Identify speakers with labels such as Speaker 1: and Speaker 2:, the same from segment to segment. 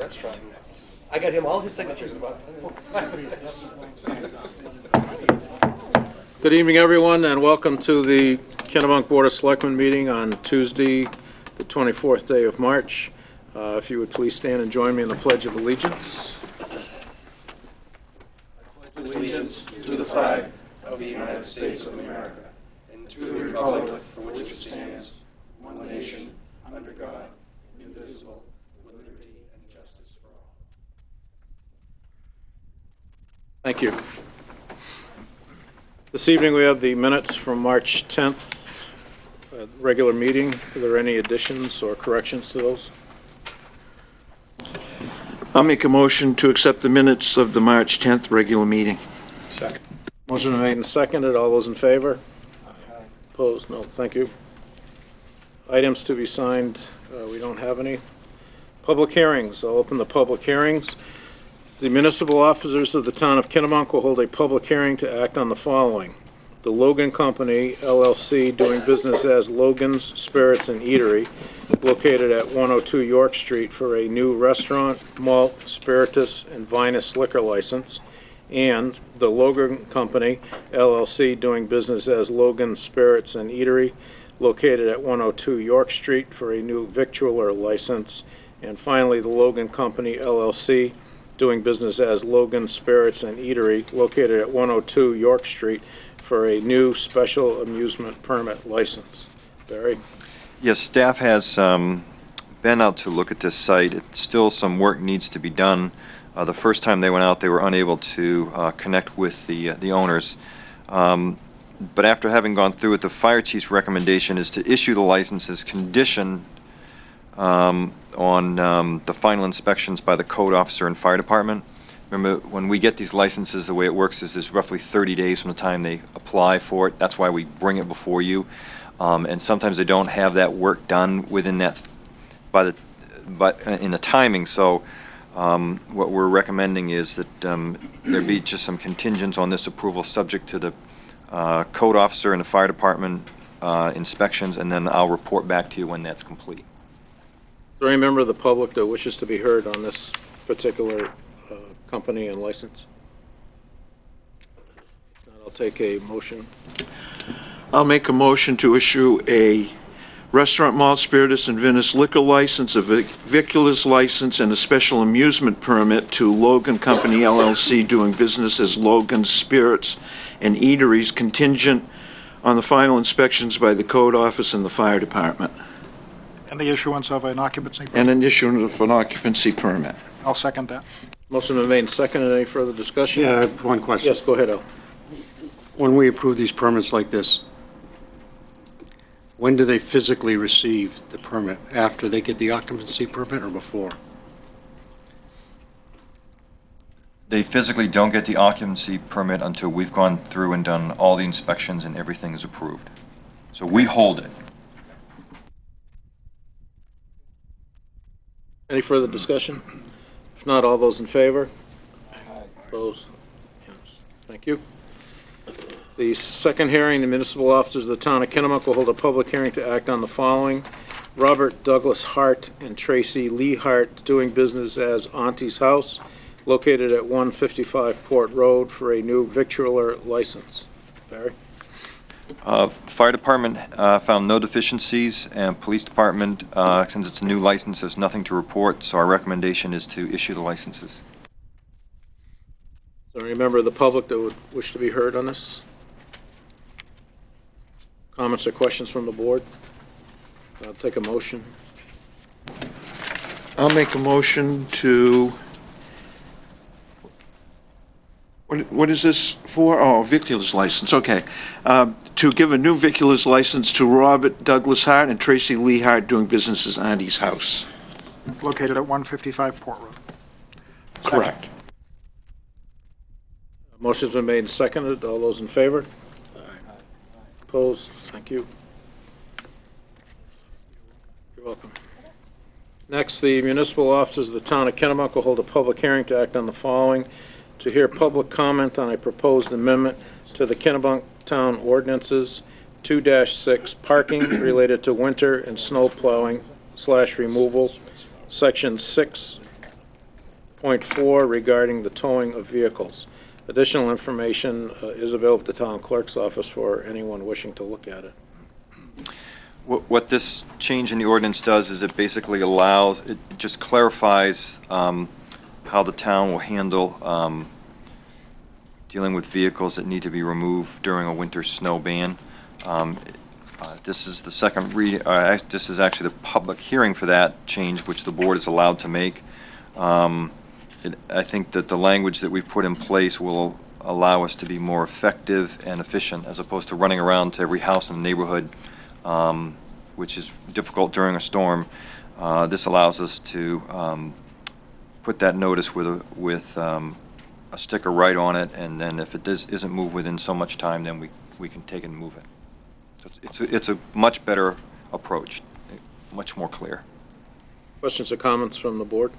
Speaker 1: restaurant. I got him all his signatures in about 5 minutes.
Speaker 2: Good evening, everyone, and welcome to the Kennebunk Board of Selectmen meeting on Tuesday, the 24th day of March. If you would please stand and join me in the Pledge of Allegiance.
Speaker 1: I pledge allegiance to the flag of the United States of America and to the republic for which it stands, one nation, under God, indivisible, with liberty and justice for all.
Speaker 2: Thank you. This evening we have the minutes from March 10th, regular meeting. Are there any additions or corrections to those?
Speaker 3: I'll make a motion to accept the minutes of the March 10th regular meeting.
Speaker 2: Second. Motion been made and seconded. All those in favor? Opposed? No. Thank you. Items to be signed, we don't have any. Public hearings. I'll open the public hearings. The municipal officers of the town of Kennebunk will hold a public hearing to act on the following. The Logan Company, LLC, doing business as Logan's Spirits and Eatery, located at 102 York Street for a new restaurant, malt, spiritus, and vinous liquor license. And the Logan Company, LLC, doing business as Logan Spirits and Eatery, located at 102 York Street for a new victualler license. And finally, the Logan Company, LLC, doing business as Logan Spirits and Eatery, located at 102 York Street for a new special amusement permit license. Barry?
Speaker 4: Yes, staff has been out to look at this site. Still some work needs to be done. The first time they went out, they were unable to connect with the owners. But after having gone through it, the fire chief's recommendation is to issue the licenses conditioned on the final inspections by the code officer and fire department. Remember, when we get these licenses, the way it works is there's roughly 30 days from the time they apply for it. That's why we bring it before you. And sometimes they don't have that work done within that, in the timing. So what we're recommending is that there be just some contingents on this approval subject to the code officer and the fire department inspections, and then I'll report back to you when that's complete.
Speaker 2: Is there any member of the public that wishes to be heard on this particular company and license? If not, I'll take a motion.
Speaker 3: I'll make a motion to issue a restaurant, malt, spiritus, and vinous liquor license, a viculars license, and a special amusement permit to Logan Company, LLC, doing business as Logan Spirits and Eateries, contingent on the final inspections by the code office and the fire department.
Speaker 5: And the issuance of an occupancy permit.
Speaker 3: And an issuance of an occupancy permit.
Speaker 5: I'll second that.
Speaker 2: Motion been made and seconded. Any further discussion?
Speaker 6: Yeah, I have one question.
Speaker 2: Yes, go ahead, Al.
Speaker 6: When we approve these permits like this, when do they physically receive the permit? After they get the occupancy permit or before?
Speaker 4: They physically don't get the occupancy permit until we've gone through and done all the inspections and everything is approved. So we hold it.
Speaker 2: Any further discussion? If not, all those in favor? Opposed? Yes. Thank you. The second hearing, the municipal officers of the town of Kennebunk will hold a public hearing to act on the following. Robert Douglas Hart and Tracy Lee Hart, doing business as Auntie's House, located at 155 Port Road, for a new victualler license. Barry?
Speaker 4: Fire department found no deficiencies, and police department, since it's a new license, there's nothing to report, so our recommendation is to issue the licenses.
Speaker 2: Is there any member of the public that would wish to be heard on this? Comments or questions from the board? I'll take a motion.
Speaker 3: I'll make a motion to, what is this for? Oh, viculars license, okay. To give a new viculars license to Robert Douglas Hart and Tracy Lee Hart, doing business as Auntie's House.
Speaker 5: Located at 155 Port Road.
Speaker 3: Correct.
Speaker 2: Motion's been made and seconded. All those in favor? Opposed? Thank you. You're welcome. Next, the municipal officers of the town of Kennebunk will hold a public hearing to act on the following. To hear public comment on a proposed amendment to the Kennebunk Town Ordinances 2-6 parking related to winter and snow plowing / removal, Section 6 6.4 regarding the towing of vehicles. Additional information is available at the town clerk's office for anyone wishing to look at it.
Speaker 4: What this change in the ordinance does is it basically allows, it just clarifies how the town will handle dealing with vehicles that need to be removed during a winter snow ban. This is the second reading, this is actually the public hearing for that change, which the board is allowed to make. I think that the language that we've put in place will allow us to be more effective and efficient, as opposed to running around to every house in the neighborhood, which is difficult during a storm. This allows us to put that notice with a sticker right on it, and then if it isn't moved within so much time, then we can take it and move it. So it's a much better approach, much more clear.
Speaker 2: Questions or comments from the board?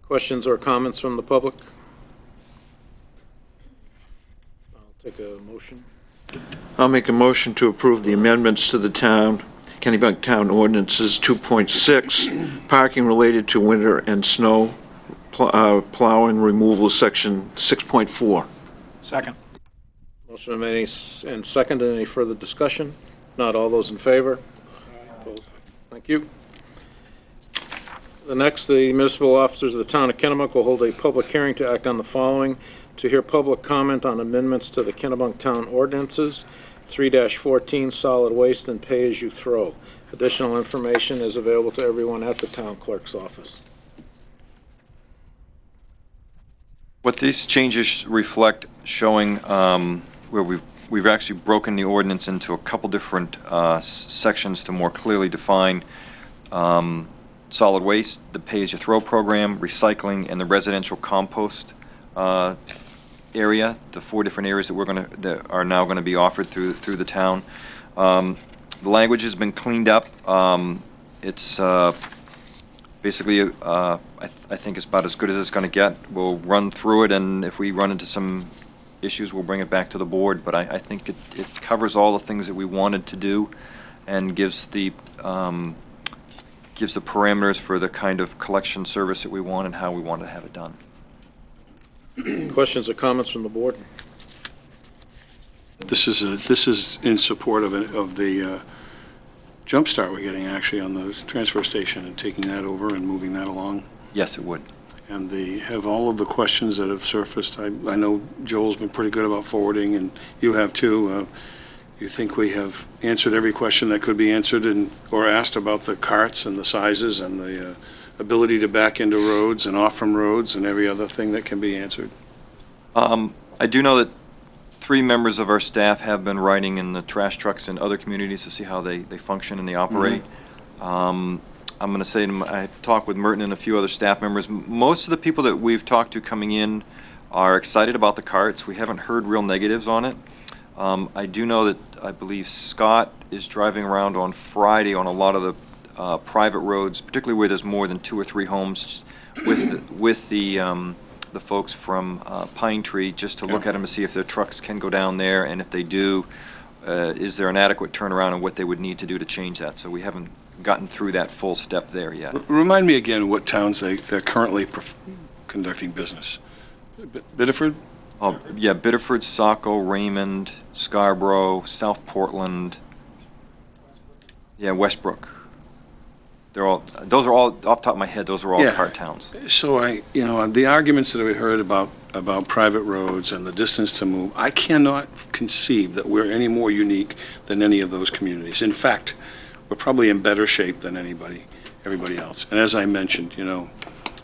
Speaker 2: Questions or comments from the public? I'll take a motion.
Speaker 3: I'll make a motion to approve the amendments to the Kennebunk Town Ordinances 2.6, parking related to winter and snow plow and removal, section 6.4.
Speaker 5: Second.
Speaker 2: Motion been made and seconded. Any further discussion? Not all those in favor? Opposed? Thank you. The next, the municipal officers of the town of Kennebunk will hold a public hearing to act on the following: to hear public comment on amendments to the Kennebunk Town Ordinances, 3-14, solid waste and pay-as-you-throw. Additional information is available to everyone at the town clerk's office.
Speaker 4: What these changes reflect, showing where we've actually broken the ordinance into a couple different sections to more clearly define solid waste, the pay-as-you-throw program, recycling, and the residential compost area, the 4 different areas that are now going to be offered through the town. The language has been cleaned up. It's basically, I think it's about as good as it's going to get. We'll run through it, and if we run into some issues, we'll bring it back to the board. But I think it covers all the things that we wanted to do, and gives the parameters for the kind of collection service that we want and how we want to have it done.
Speaker 2: Questions or comments from the board?
Speaker 1: This is in support of the jump start we're getting actually on the transfer station and taking that over and moving that along.
Speaker 4: Yes, it would.
Speaker 1: And they have all of the questions that have surfaced. I know Joel's been pretty good about forwarding, and you have too. You think we have answered every question that could be answered or asked about the carts and the sizes and the ability to back into roads and off from roads and every other thing that can be answered?
Speaker 4: I do know that 3 members of our staff have been riding in the trash trucks in other communities to see how they function and they operate. I'm going to say, I've talked with Merton and a few other staff members. Most of the people that we've talked to coming in are excited about the carts. We haven't heard real negatives on it. I do know that I believe Scott is driving around on Friday on a lot of the private roads, particularly where there's more than 2 or 3 homes, with the folks from Pine Tree, just to look at them to see if their trucks can go down there, and if they do, is there an adequate turnaround and what they would need to do to change that. So we haven't gotten through that full step there yet.
Speaker 1: Remind me again what towns they're currently conducting business. Biddeford?
Speaker 4: Oh, yeah, Biddeford, Saco, Raymond, Scarborough, South Portland, yeah, Westbrook. Those are all, off the top of my head, those are all cart towns.
Speaker 1: So the arguments that we heard about private roads and the distance to move, I cannot conceive that we're any more unique than any of those communities. In fact, we're probably in better shape than everybody else. And as I mentioned,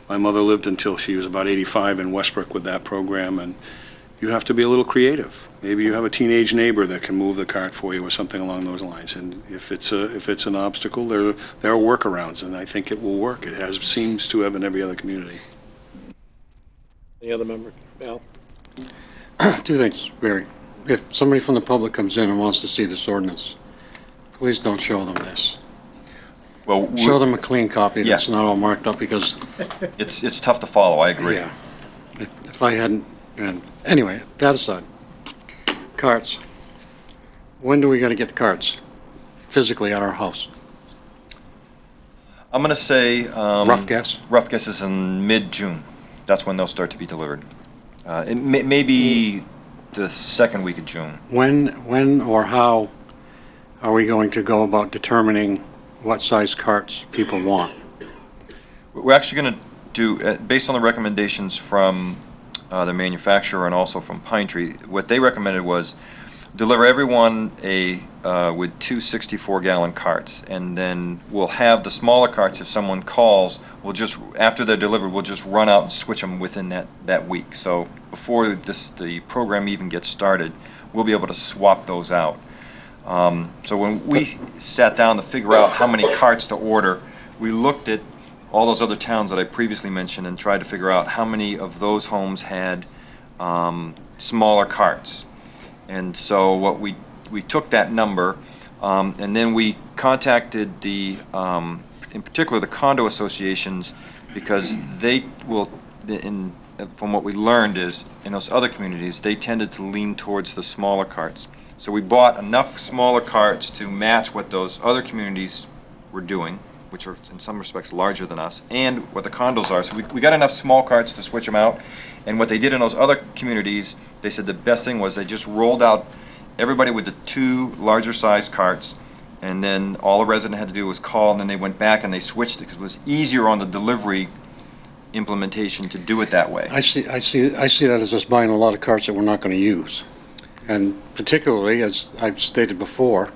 Speaker 1: my mother lived until she was about 85 in Westbrook with that program, and you have to be a little creative. Maybe you have a teenage neighbor that can move the cart for you or something along those lines. And if it's an obstacle, there are workarounds, and I think it will work. It seems to have in every other community.
Speaker 2: Any other member? Al?
Speaker 6: 2 things, Barry. If somebody from the public comes in and wants to see this ordinance, please don't show them this.
Speaker 4: Well,
Speaker 6: Show them a clean copy that's not all marked up, because
Speaker 4: it's tough to follow, I agree.
Speaker 6: yeah, if I hadn't, and anyway, that aside, carts. When do we got to get the carts physically at our house?
Speaker 4: I'm going to say...
Speaker 6: Rough guess?
Speaker 4: Rough guess is in mid-June. That's when they'll start to be delivered. It may be the second week of June.
Speaker 6: When or how are we going to go about determining what size carts people want?
Speaker 4: We're actually going to do, based on the recommendations from the manufacturer and also from Pine Tree, what they recommended was deliver everyone with two 64-gallon carts, and then we'll have the smaller carts, if someone calls, we'll just, after they're delivered, we'll just run out and switch them within that week. So before the program even gets started, we'll be able to swap those out. So when we sat down to figure out how many carts to order, we looked at all those other towns that I previously mentioned and tried to figure out how many of those homes had smaller carts. And so what we took that number, and then we contacted in particular the condo associations, because they will, from what we learned is, in those other communities, they tended to lean towards the smaller carts. So we bought enough smaller carts to match what those other communities were doing, which are in some respects larger than us, and what the condos are. So we got enough small carts to switch them out. And what they did in those other communities, they said the best thing was they just rolled out everybody with the two larger size carts, and then all the resident had to do was call, and then they went back and they switched it because it was easier on the delivery implementation to do it that way.
Speaker 6: I see that as us buying a lot of carts that we're not going to use. And particularly, as I've stated before,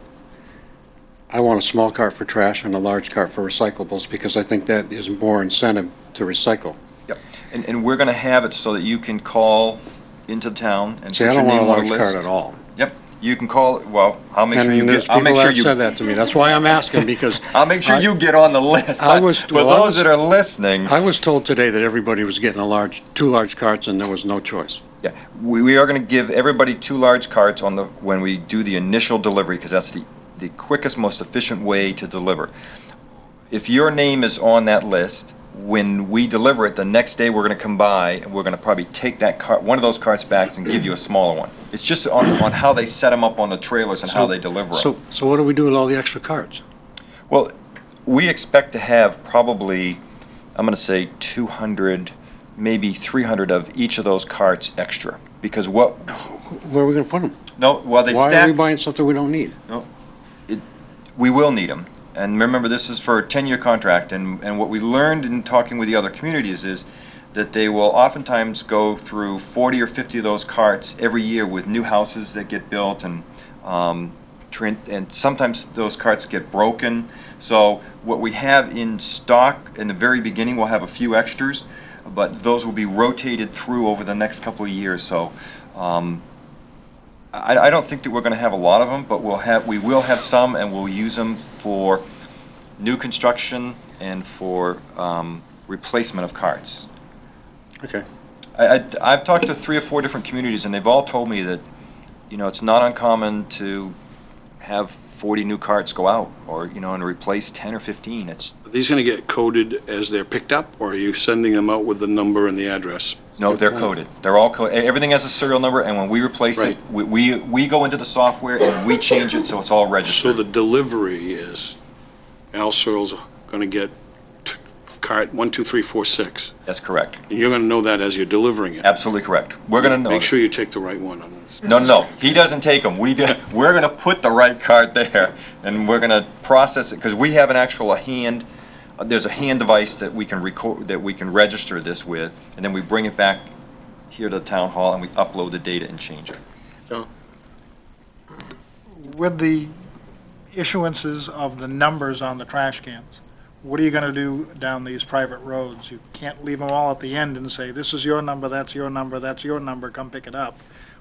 Speaker 6: I want a small cart for trash and a large cart for recyclables, because I think that is more incentive to recycle.
Speaker 4: Yep. And we're going to have it so that you can call into town and
Speaker 6: See,
Speaker 4: put
Speaker 6: I
Speaker 4: your
Speaker 6: don't want a
Speaker 4: name on
Speaker 6: large
Speaker 4: a
Speaker 6: cart
Speaker 4: list.
Speaker 6: at all.
Speaker 4: Yep. You can call, well, I'll make sure you
Speaker 6: And there's
Speaker 4: get, I'll make
Speaker 6: people
Speaker 4: sure
Speaker 6: that
Speaker 4: you,
Speaker 6: said that to me. That's why I'm asking, because
Speaker 4: I'll make sure you get on the list.
Speaker 6: I
Speaker 4: But
Speaker 6: was-
Speaker 4: for
Speaker 6: well, I
Speaker 4: those
Speaker 6: was-
Speaker 4: that are listening,
Speaker 6: I was told today that everybody was getting two large carts and there was no choice.
Speaker 4: yeah, we are going to give everybody two large carts when we do the initial delivery, because that's the quickest, most efficient way to deliver. If your name is on that list, when we deliver it, the next day we're going to come by and we're going to probably take that cart, one of those carts back, and give you a smaller one. It's just on how they set them up on the trailers and how they deliver them.
Speaker 6: So what do we do with all the extra carts?
Speaker 4: Well, we expect to have probably, I'm going to say 200, maybe 300 of each of those carts extra. Because what,
Speaker 6: Where are we going to put them?
Speaker 4: no, well, they
Speaker 6: Why are
Speaker 4: stack.
Speaker 6: we buying something we don't need?
Speaker 4: We will need them. And remember, this is for a 10-year contract, and what we learned in talking with the other communities is that they will oftentimes go through 40 or 50 of those carts every year with new houses that get built, and sometimes those carts get broken. So what we have in stock in the very beginning, we'll have a few extras, but those will be rotated through over the next couple of years. So I don't think that we're going to have a lot of them, but we will have some, and we'll use them for new construction and for replacement of carts.
Speaker 6: Okay.
Speaker 4: I've talked to 3 or 4 different communities, and they've all told me that, it's not uncommon to have 40 new carts go out, or, and replace 10 or 15.
Speaker 7: Are these going to get coded as they're picked up, or are you sending them out with the number and the address?
Speaker 4: No, they're coded. They're all coded. Everything has a serial number, and when we replace it, we go into the software and we change it so it's all
Speaker 7: So
Speaker 4: registered.
Speaker 7: the delivery is, Al Searle's going to get cart 1, 2, 3, 4, 6,
Speaker 4: That's correct.
Speaker 7: and you're going to know that as you're delivering it.
Speaker 4: Absolutely correct. We're going to know.
Speaker 7: Make sure you take the right one on this.
Speaker 4: No, he doesn't take them. We're going to put the right cart there, and we're going to process it, because we have an actual there's a hand device that we can record, that we can register this with, and then we bring it back here to the town hall, and we upload the data and change it.
Speaker 2: John?
Speaker 5: With the issuances of the numbers on the trash cans, what are you going to do down these private roads? You can't leave them all at the end and say, this is your number, that's your number, that's your number, come pick it up.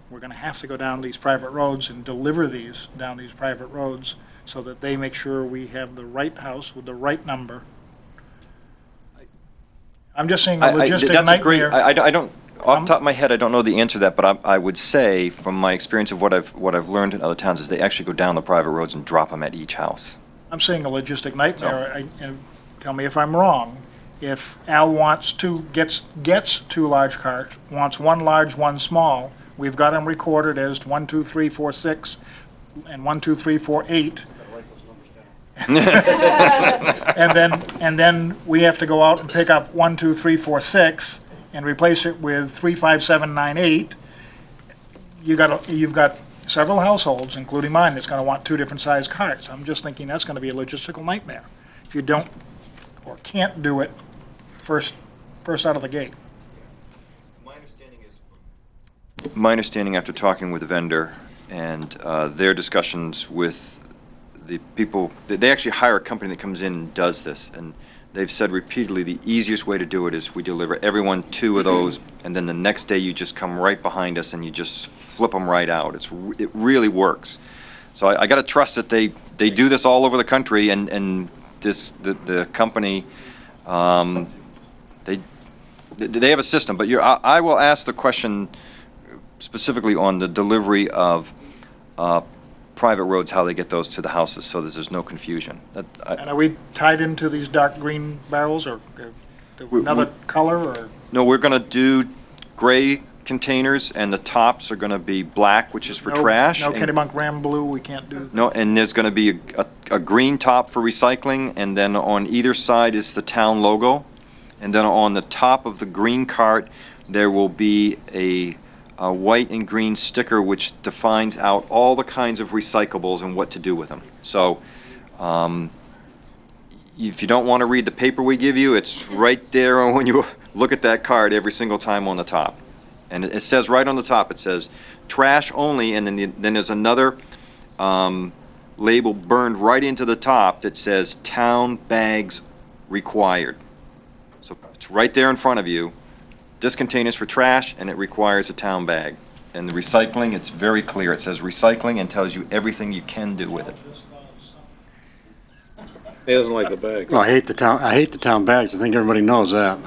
Speaker 5: We're going to have to go down these private roads and deliver these down these private roads so that they make sure we have the right house with the right number. I'm just saying a logistic
Speaker 4: That's a great,
Speaker 5: nightmare.
Speaker 4: I don't, off the top of my head, I don't know the answer to that, but I would say, from my experience of what I've learned in other towns, is they actually go down the private roads and drop them at each house.
Speaker 5: I'm saying a logistic nightmare. And tell me if I'm wrong. If Al gets 2 large carts, wants 1 large, 1 small, we've got them recorded as 1, 2, 3, 4, 6, and 1, 2, 3, 4, 8. And then we have to go out and pick up 1, 2, 3, 4, 6 and replace it with 3, 5, 7, 9, 8. You've got several households, including mine, that's gonna want 2 different size carts. I'm just thinking that's gonna be a logistical nightmare if you don't or can't do it first out of the gate.
Speaker 4: My understanding after talking with the vendor and their discussions with the people, they actually hire a company that comes in and does this, and they've said repeatedly the easiest way to do it is we deliver everyone 2 of those, and then the next day you just come right behind us and you just flip them right out. It really works. So I got to trust that they do this all over the country, and the company, they have a system. But I will ask the question specifically on the delivery of private roads, how they get those to the houses, so that there's no confusion.
Speaker 5: And are we tied into these dark green barrels, or another color, or?
Speaker 4: No, we're going to do gray containers, and the tops are going to be black, which is for trash.
Speaker 5: No Kennebunk Ram Blue, we can't do?
Speaker 4: No, and there's going to be a green top for recycling, and then on either side is the town logo. And then on the top of the green cart, there will be a white and green sticker which defines out all the kinds of recyclables and what to do with them. So if you don't want to read the paper we give you, it's right there when you look at that card every single time on the top. And it says right on the top, it says trash only, and then there's another label burned right into the top that says town bags required. So it's right there in front of you. This container's for trash, and it requires a town bag. And the recycling, it's very clear. It says recycling and tells you everything you can do with it.
Speaker 2: He doesn't like the bags.
Speaker 6: Well, I hate the town bags. I think everybody knows that.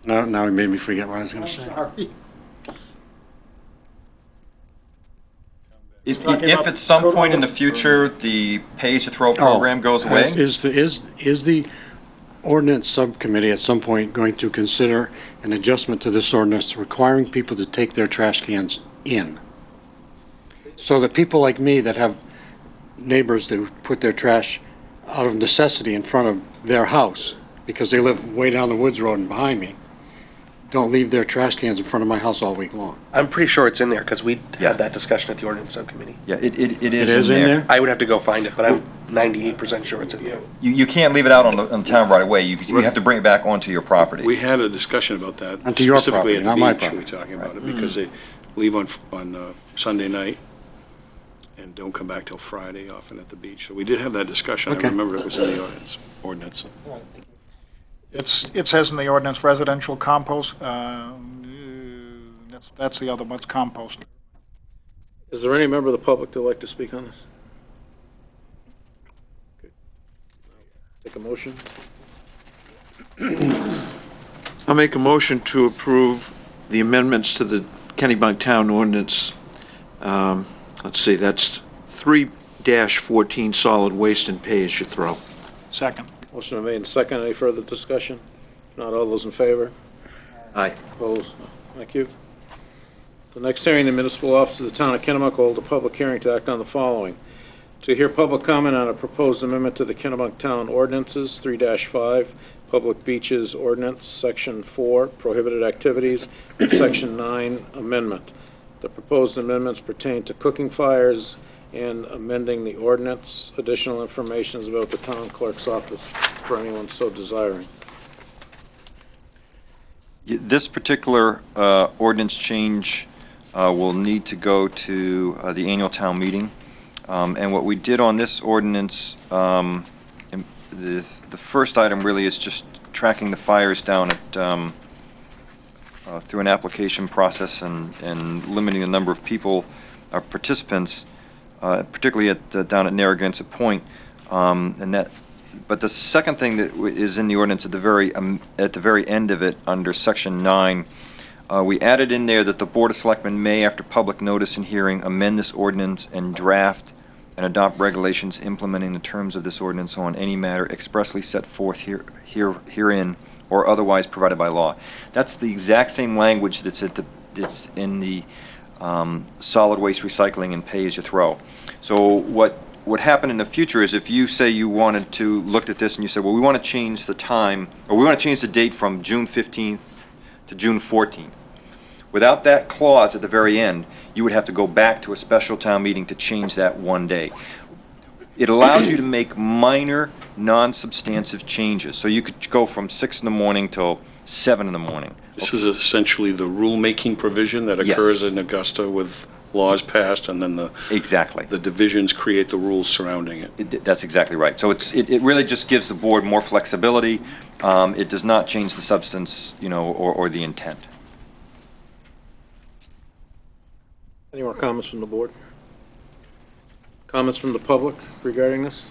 Speaker 6: Now he made me forget what I was going to say.
Speaker 5: Sorry.
Speaker 4: If at some point in the future the pay-as-you-throw program goes away,
Speaker 6: Is the ordinance subcommittee at some point going to consider an adjustment to this ordinance requiring people to take their trash cans in? So that people like me that have neighbors that put their trash out of necessity in front of their house because they live way down the woods road and behind me, don't leave their trash cans in front of my house all week long.
Speaker 1: I'm pretty sure it's in there, because we had that discussion at the ordinance subcommittee.
Speaker 4: yeah, it
Speaker 6: It
Speaker 4: is
Speaker 6: is in there?
Speaker 1: I would have to go find it, but I'm 98% sure it's in there.
Speaker 4: You can't leave it out on the town right away. You have to bring it back onto your property.
Speaker 7: We had a discussion about that.
Speaker 6: Onto your
Speaker 7: specifically
Speaker 6: property,
Speaker 7: at
Speaker 6: not
Speaker 7: the
Speaker 6: my
Speaker 7: beach, we were
Speaker 6: property.
Speaker 7: talking about it, because they leave on Sunday night and don't come back till Friday often at the beach. So we did have that discussion.
Speaker 6: Okay.
Speaker 7: I remember it was in the ordinance.
Speaker 5: It says in the ordinance residential compost, that's the other one, it's compost.
Speaker 2: Is there any member of the public that would like to speak on this? Okay. Take a motion.
Speaker 3: I'll make a motion to approve the amendments to the Kennebunk Town Ordinance. Let's see, that's 3-14 solid waste and pay-as-you-throw.
Speaker 5: Second.
Speaker 2: Motion made and second. Any further discussion? Not all those in favor?
Speaker 3: Aye.
Speaker 2: Opposed? No. Thank you. The next hearing, the municipal office of the town of Kennebunk will hold a public hearing to act on the following. To hear public comment on a proposed amendment to the Kennebunk Town Ordinances, 3-5, Public Beaches Ordinance, Section 4, Prohibited Activities, and Section 9, Amendment. The proposed amendments pertain to cooking fires and amending the ordinance. Additional information is about the town clerk's office for anyone so desiring.
Speaker 4: This particular ordinance change will need to go to the annual town meeting. And what we did on this ordinance, the first item really is just tracking the fires down at, through an application process and limiting the number of people, or participants, particularly down at Narragansett Point. But the second thing that is in the ordinance at the very end of it, under Section 9, we added in there that the Board of Selectmen may, after public notice and hearing, amend this ordinance and draft and adopt regulations implementing the terms of this ordinance on any matter expressly set forth herein or otherwise provided by law. That's the exact same language that's in the solid waste recycling and pay-as-you-throw. So what what happened in the future is if you say you wanted to, looked at this and you said, well, we want to change the time, or we want to change the date from June 15th to June 14th. Without that clause at the very end, you would have to go back to a special town meeting to change that one day. It allows you to make minor, non-substantive changes. So you could go from 6 in the morning till 7 in the morning.
Speaker 7: This is essentially the rule-making provision that occurs
Speaker 4: Yes.
Speaker 7: in Augusta with laws passed, and then
Speaker 4: Exactly.
Speaker 7: the divisions create the rules surrounding it.
Speaker 4: That's exactly right. So it really just gives the board more flexibility. It does not change the substance, or the intent.
Speaker 2: Any more comments from the board? Comments from the public regarding this?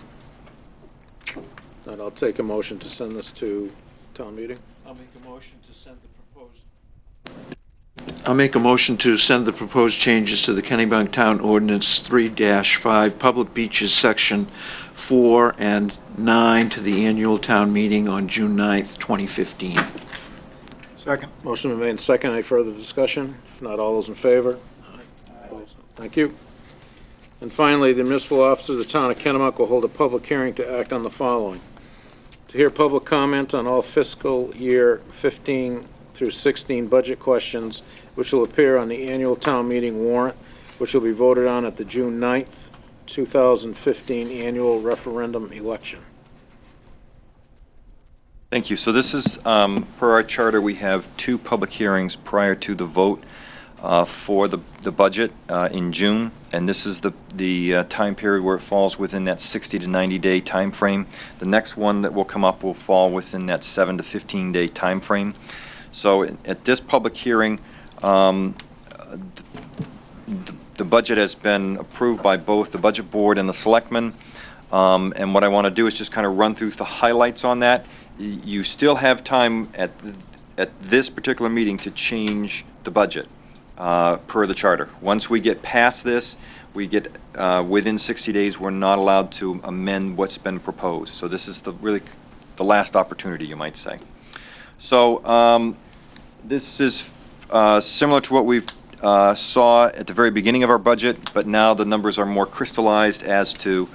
Speaker 2: Then I'll take a motion to send this to town meeting.
Speaker 3: I'll make a motion to send the proposed changes to the Kennebunk Town Ordinance 3-5, Public Beaches, Section 4 and 9 to the annual town meeting on June 9th, 2015.
Speaker 5: Second.
Speaker 2: Motion been made and second. Any further discussion? If not, all those in favor? Opposed? Thank you. And finally, the municipal officer of the town of Kennebunk will hold a public hearing to act on the following: to hear public comment on all fiscal year 15 through 16 budget questions, which will appear on the annual town meeting warrant, which will be voted on at the June 9th, 2015 annual referendum election.
Speaker 4: Thank you. So this is, per our charter, we have 2 public hearings prior to the vote for the budget in June, and this is the time period where it falls within that 60 to 90-day time frame. The next one that will come up will fall within that 7 to 15-day time frame. So at this public hearing, the budget has been approved by both the Budget Board and the Selectmen, and what I want to do is just kind of run through the highlights on that. You still have time at this particular meeting to change the budget per the charter. Once we get past this, we get within 60 days, we're not allowed to amend what's been proposed. So this is really the last opportunity, you might say. So this is similar to what we've saw at the very beginning of our budget, but now the numbers are more crystallized as to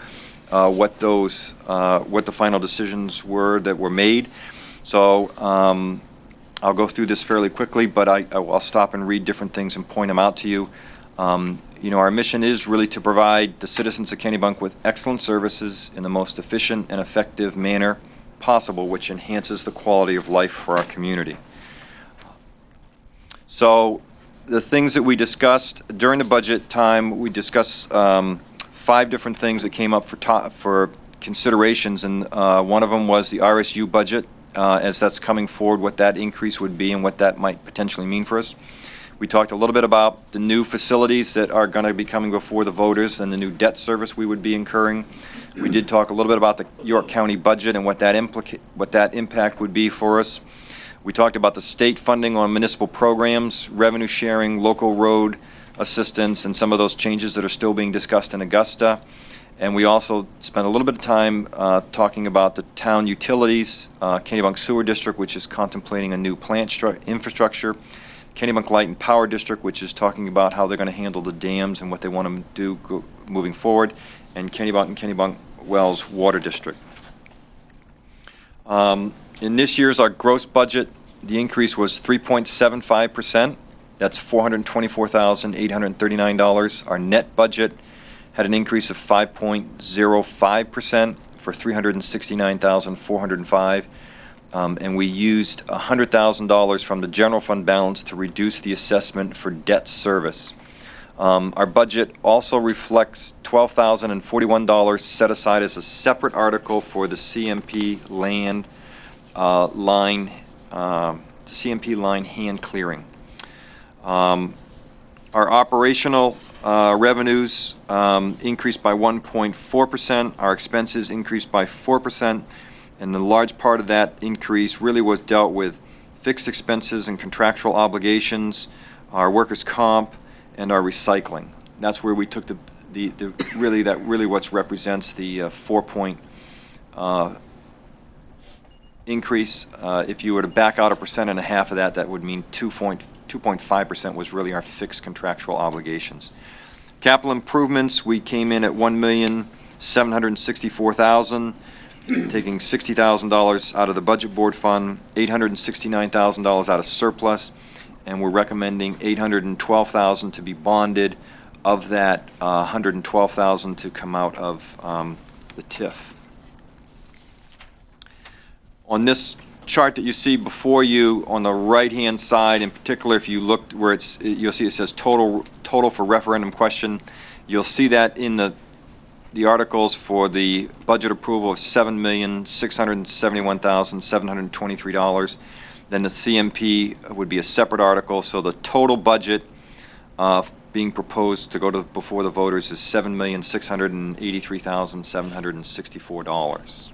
Speaker 4: what the final decisions were that were made. So I'll go through this fairly quickly, but I'll stop and read different things and point them out to you. Our mission is really to provide the citizens of Kennebunk with excellent services in the most efficient and effective manner possible, which enhances the quality of life for our community. So the things that we discussed during the budget time, we discussed 5 different things that came up for considerations, and one of them was the RSU budget, as that's coming forward, what that increase would be and what that might potentially mean for us. We talked a little bit about the new facilities that are going to be coming before the voters and the new debt service we would be incurring. We did talk a little bit about the York County budget and what that impact would be for us. We talked about the state funding on municipal programs, revenue sharing, local road assistance, and some of those changes that are still being discussed in Augusta. And we also spent a little bit of time talking about the town utilities, Kennebunk Sewer District, which is contemplating a new plant infrastructure, Kennebunk Light and Power District, which is talking about how they're going to handle the dams and what they want to do moving forward, and Kennebunk and Kennebunk Wells Water District. In this year's, our gross budget, the increase was 3.75%. That's $424,839. Our net budget had an increase of 5.05% for $369,405. And we used $100,000 from the general fund balance to reduce the assessment for debt service. Our budget also reflects $12,041 set aside as a separate article for the CMP line hand clearing. Our operational revenues increased by 1.4%. Our expenses increased by 4%. And the large part of that increase really was dealt with fixed expenses and contractual obligations, our workers' comp, and our recycling. That's where we took really what represents the 4-point increase. If you were to back out 1.5% of that, that would mean 2.5% was really our fixed contractual obligations. Capital improvements, we came in at $764,000, taking $60,000 out of the budget board fund, $869,000 out of surplus, and we're recommending $812,000 to be bonded. Of that, $112,000 to come out of the TIF. On this chart that you see before you, on the right-hand side, in particular, if you look where you'll see it says total for referendum question. You'll see that in the articles for the budget approval of $7,671,723. Then the CMP would be a separate article. So the total budget being proposed to go before the voters is $7,683,764.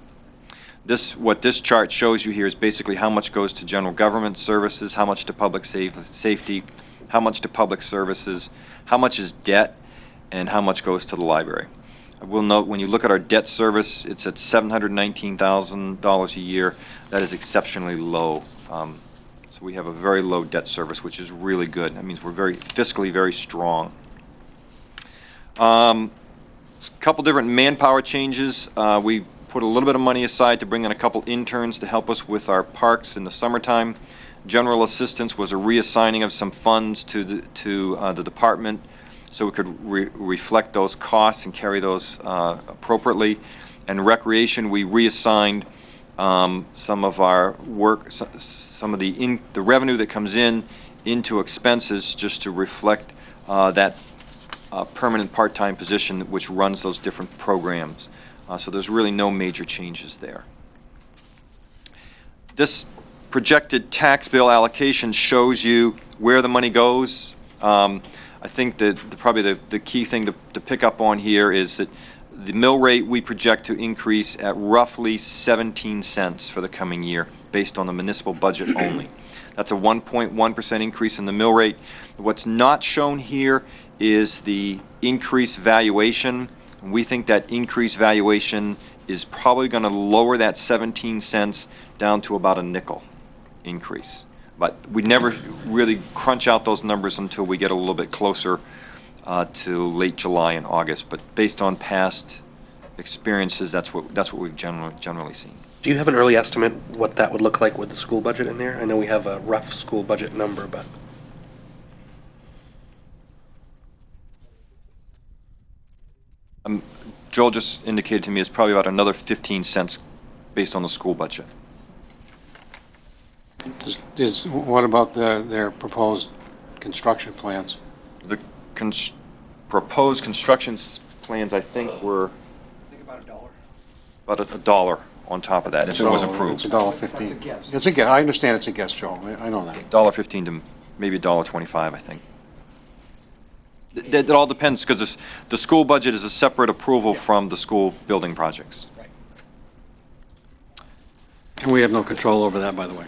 Speaker 4: What this chart shows you here is basically how much goes to general government services, how much to public safety, how much to public services, how much is debt, and how much goes to the library. I will note, when you look at our debt service, it's at $719,000 a year. That is exceptionally low. So we have a very low debt service, which is really good. That means we're fiscally very strong. A couple different manpower changes. We put a little bit of money aside to bring in a couple interns to help us with our parks in the summertime. General assistance was a reassigning of some funds to the department, so we could reflect those costs and carry those appropriately. And recreation, we reassigned some of our work, some of the revenue that comes in into expenses, just to reflect that permanent part-time position which runs those different programs. So there's really no major changes there. This projected tax bill allocation shows you where the money goes. I think that probably the key thing to pick up on here is that the mill rate we project to increase at roughly 17 cents for the coming year, based on the municipal budget only. That's a 1.1% increase in the mill rate. What's not shown here is the increased valuation. We think that increased valuation is probably going to lower that 17 cents down to about a nickel increase. But we never really crunch out those numbers until we get a little bit closer to late July and August. But based on past experiences, that's what we've generally seen.
Speaker 1: Do you have an early estimate what that would look like with the school budget in there? I know we have a rough school budget number, but...
Speaker 4: Joel just indicated to me it's probably about another 15 cents based on the school budget.
Speaker 6: What about their proposed construction plans?
Speaker 4: The proposed construction plans, I think, were
Speaker 1: about $1.
Speaker 4: about $1 on top of that, if it was approved.
Speaker 6: It's $1.15. It's a guess. I understand it's a guess, Joe. I know that.
Speaker 4: $1.15 to maybe $1.25, I think. It all depends, because the school budget is a separate approval from the school building projects.
Speaker 1: Right.
Speaker 6: And we have no control over that, by the way.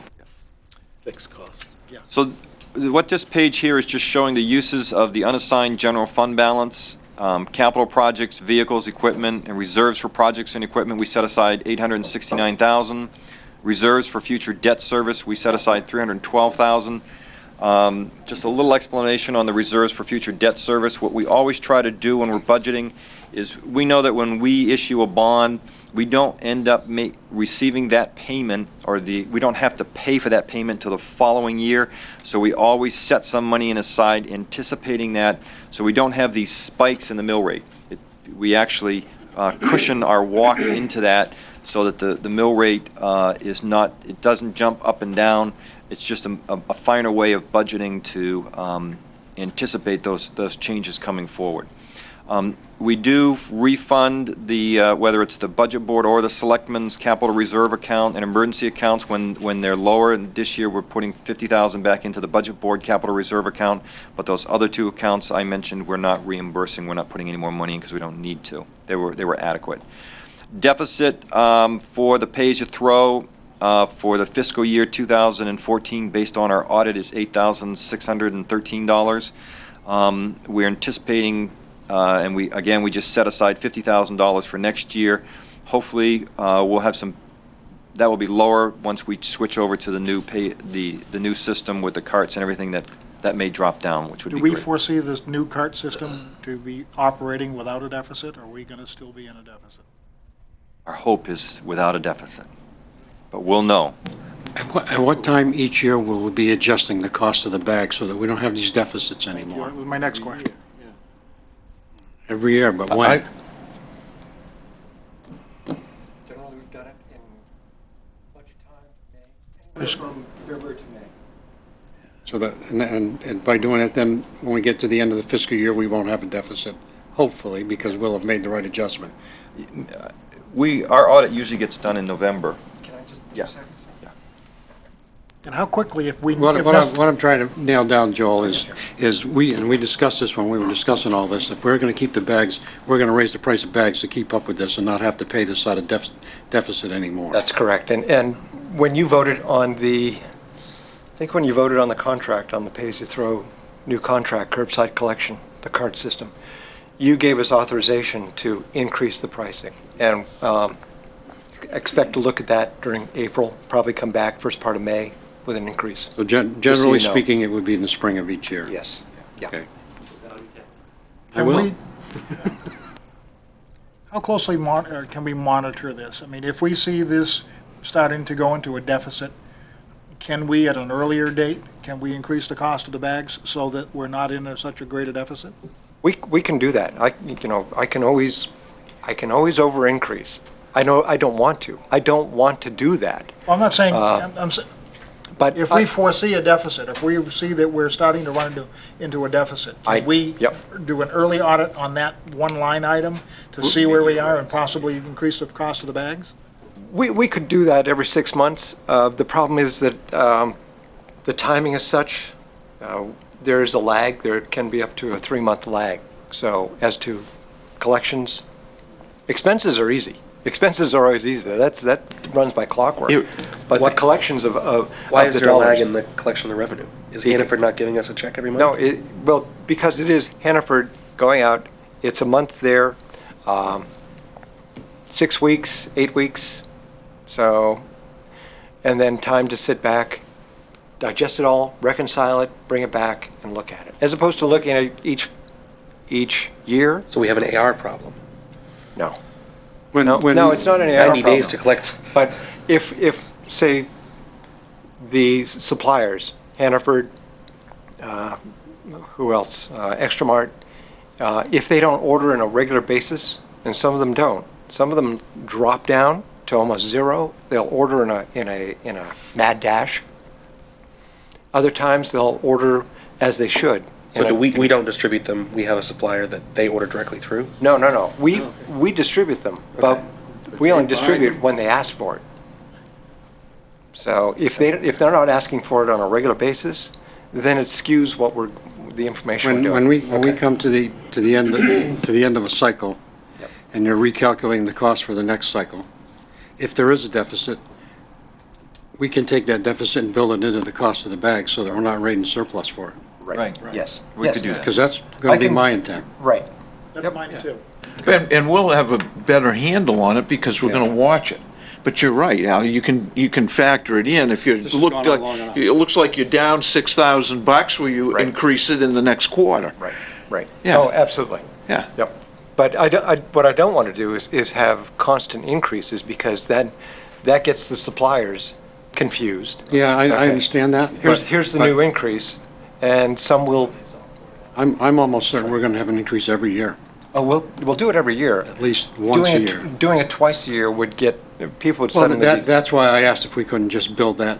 Speaker 2: Fixed cost.
Speaker 4: So what this page here is just showing the uses of the unassigned general fund balance, capital projects, vehicles, equipment, and reserves for projects and equipment. We set aside $869,000. Reserves for future debt service, we set aside $312,000. Just a little explanation on the reserves for future debt service. What we always try to do when we're budgeting is, we know that when we issue a bond, we don't end up receiving that payment, or we don't have to pay for that payment till the following year. So we always set some money aside anticipating that, so we don't have these spikes in the mill rate. We actually cushion our walk into that, so that the mill rate it doesn't jump up and down. It's just a finer way of budgeting to anticipate those changes coming forward. We do refund whether it's the budget board or the selectmen's capital reserve account and emergency accounts when they're lower. And this year we're putting $50,000 back into the budget board capital reserve account, but those other two accounts I mentioned we're not reimbursing. We're not putting any more money in because we don't need to. They were adequate. Deficit for the pay-as-you-throw for the fiscal year 2014, based on our audit, is $8,613. We're anticipating, and we just set aside $50,000 for next year. Hopefully, we'll have that will be lower once we switch over to the new new system with the carts and everything that that may drop down, which would
Speaker 5: Do
Speaker 4: be
Speaker 5: we
Speaker 4: great.
Speaker 5: foresee this new cart system to be operating without a deficit, or are we going to still be in a deficit?
Speaker 4: Our hope is without a deficit, but we'll know.
Speaker 6: At what time each year will we be adjusting the cost of the bag so that we don't have these deficits anymore?
Speaker 5: That was my next question.
Speaker 6: Every year, but when?
Speaker 8: Generally, we've done it in budget time, May, from February to May.
Speaker 6: So that, and by doing it, then when we get to the end of the fiscal year, we won't have a deficit, hopefully, because we'll have made the right adjustment.
Speaker 4: Our audit usually gets done in November.
Speaker 8: Can I just,
Speaker 4: Yeah.
Speaker 8: 2 seconds?
Speaker 5: And how quickly, if we,
Speaker 6: What
Speaker 5: if
Speaker 6: I'm trying to nail down, Joel, is we discussed this when we were discussing all this, if we're going to keep the bags, we're going to raise the price of bags to keep up with this and not have to pay this out of deficit anymore.
Speaker 8: That's correct. And when you voted on I think when you voted on the contract, on the pay-as-you-throw new contract, curbside collection, the cart system, you gave us authorization to increase the pricing. And expect to look at that during April, probably come back first part of May with an increase.
Speaker 6: So generally
Speaker 8: you know.
Speaker 6: speaking, it would be in the spring of each year?
Speaker 8: Yes. Yeah.
Speaker 6: Okay. I
Speaker 5: can
Speaker 6: will.
Speaker 5: we, how closely can we monitor this? I mean, if we see this starting to go into a deficit, can we, at an earlier date, can we increase the cost of the bags so that we're not in such a great a deficit?
Speaker 8: We can do that. I can always over increase. I know I don't want to. I don't want to do that.
Speaker 5: Well, I'm not saying,
Speaker 8: But
Speaker 5: if we foresee a deficit, if we see that we're starting to run into a deficit, can we
Speaker 8: Yep.
Speaker 5: do an early audit on that one line item to see where we are and possibly increase the cost of the bags?
Speaker 8: we could do that every 6 months. The problem is that the timing is such. There is a lag. There can be up to a 3-month lag. So as to collections, expenses are easy. Expenses are always easy. That runs by clockwork. But the collections of
Speaker 9: Why
Speaker 8: of
Speaker 9: is
Speaker 8: the
Speaker 9: there a lag
Speaker 8: dollars-
Speaker 9: in the collection of revenue? Is Hannaford not giving us a check every month?
Speaker 8: No, well, because it is Hannaford going out, it's a month there, 6 weeks, 8 weeks, so, and then time to sit back, digest it all, reconcile it, bring it back, and look at it. As opposed to looking at each year,
Speaker 9: So we have an AR problem.
Speaker 8: no.
Speaker 6: When-
Speaker 8: No, it's not an AR
Speaker 9: 90 days
Speaker 8: problem.
Speaker 9: to collect.
Speaker 8: But if, say, the suppliers, Hannaford, who else, Extramart, if they don't order on a regular basis, and some of them don't, some of them drop down to almost zero, they'll order in a mad dash. Other times, they'll order as they should.
Speaker 9: So do we don't distribute them, we have a supplier that they order directly through?
Speaker 8: No. We distribute them, but we only distribute when they ask for it. So if they're not asking for it on a regular basis, then it skews the information we're doing.
Speaker 6: When we come to the end of a cycle,
Speaker 8: Yep.
Speaker 6: and you're recalculating the cost for the next cycle, if there is a deficit, we can take that deficit and build it into the cost of the bag so that we're not rating surplus for it.
Speaker 8: Right. Yes.
Speaker 4: We
Speaker 8: Yes.
Speaker 4: could do that.
Speaker 6: Because that's going to be
Speaker 8: can-
Speaker 6: my intent.
Speaker 8: Right.
Speaker 5: That's mine too.
Speaker 3: And we'll have a better handle on it because we're gonna watch it. But you're right, Al, you can factor it in. If you
Speaker 6: This has
Speaker 3: look
Speaker 6: gone on
Speaker 3: like,
Speaker 6: long enough.
Speaker 3: it looks like you're down $6,000 where you
Speaker 8: Right.
Speaker 3: increase it in the next quarter.
Speaker 8: Right.
Speaker 3: Yeah.
Speaker 8: Oh, absolutely.
Speaker 3: Yeah.
Speaker 8: Yep. But what I don't want to do is have constant increases, because then that gets the suppliers confused.
Speaker 6: Yeah, I
Speaker 8: Okay.
Speaker 6: understand that.
Speaker 8: Here's the new increase, and some will,
Speaker 6: I'm almost certain we're going to have an increase every year,
Speaker 8: we'll do it every year.
Speaker 6: at least once a year.
Speaker 8: Doing it twice a year would get, people would
Speaker 6: Well,
Speaker 8: suddenly be.
Speaker 6: that's why I asked if we couldn't just build that,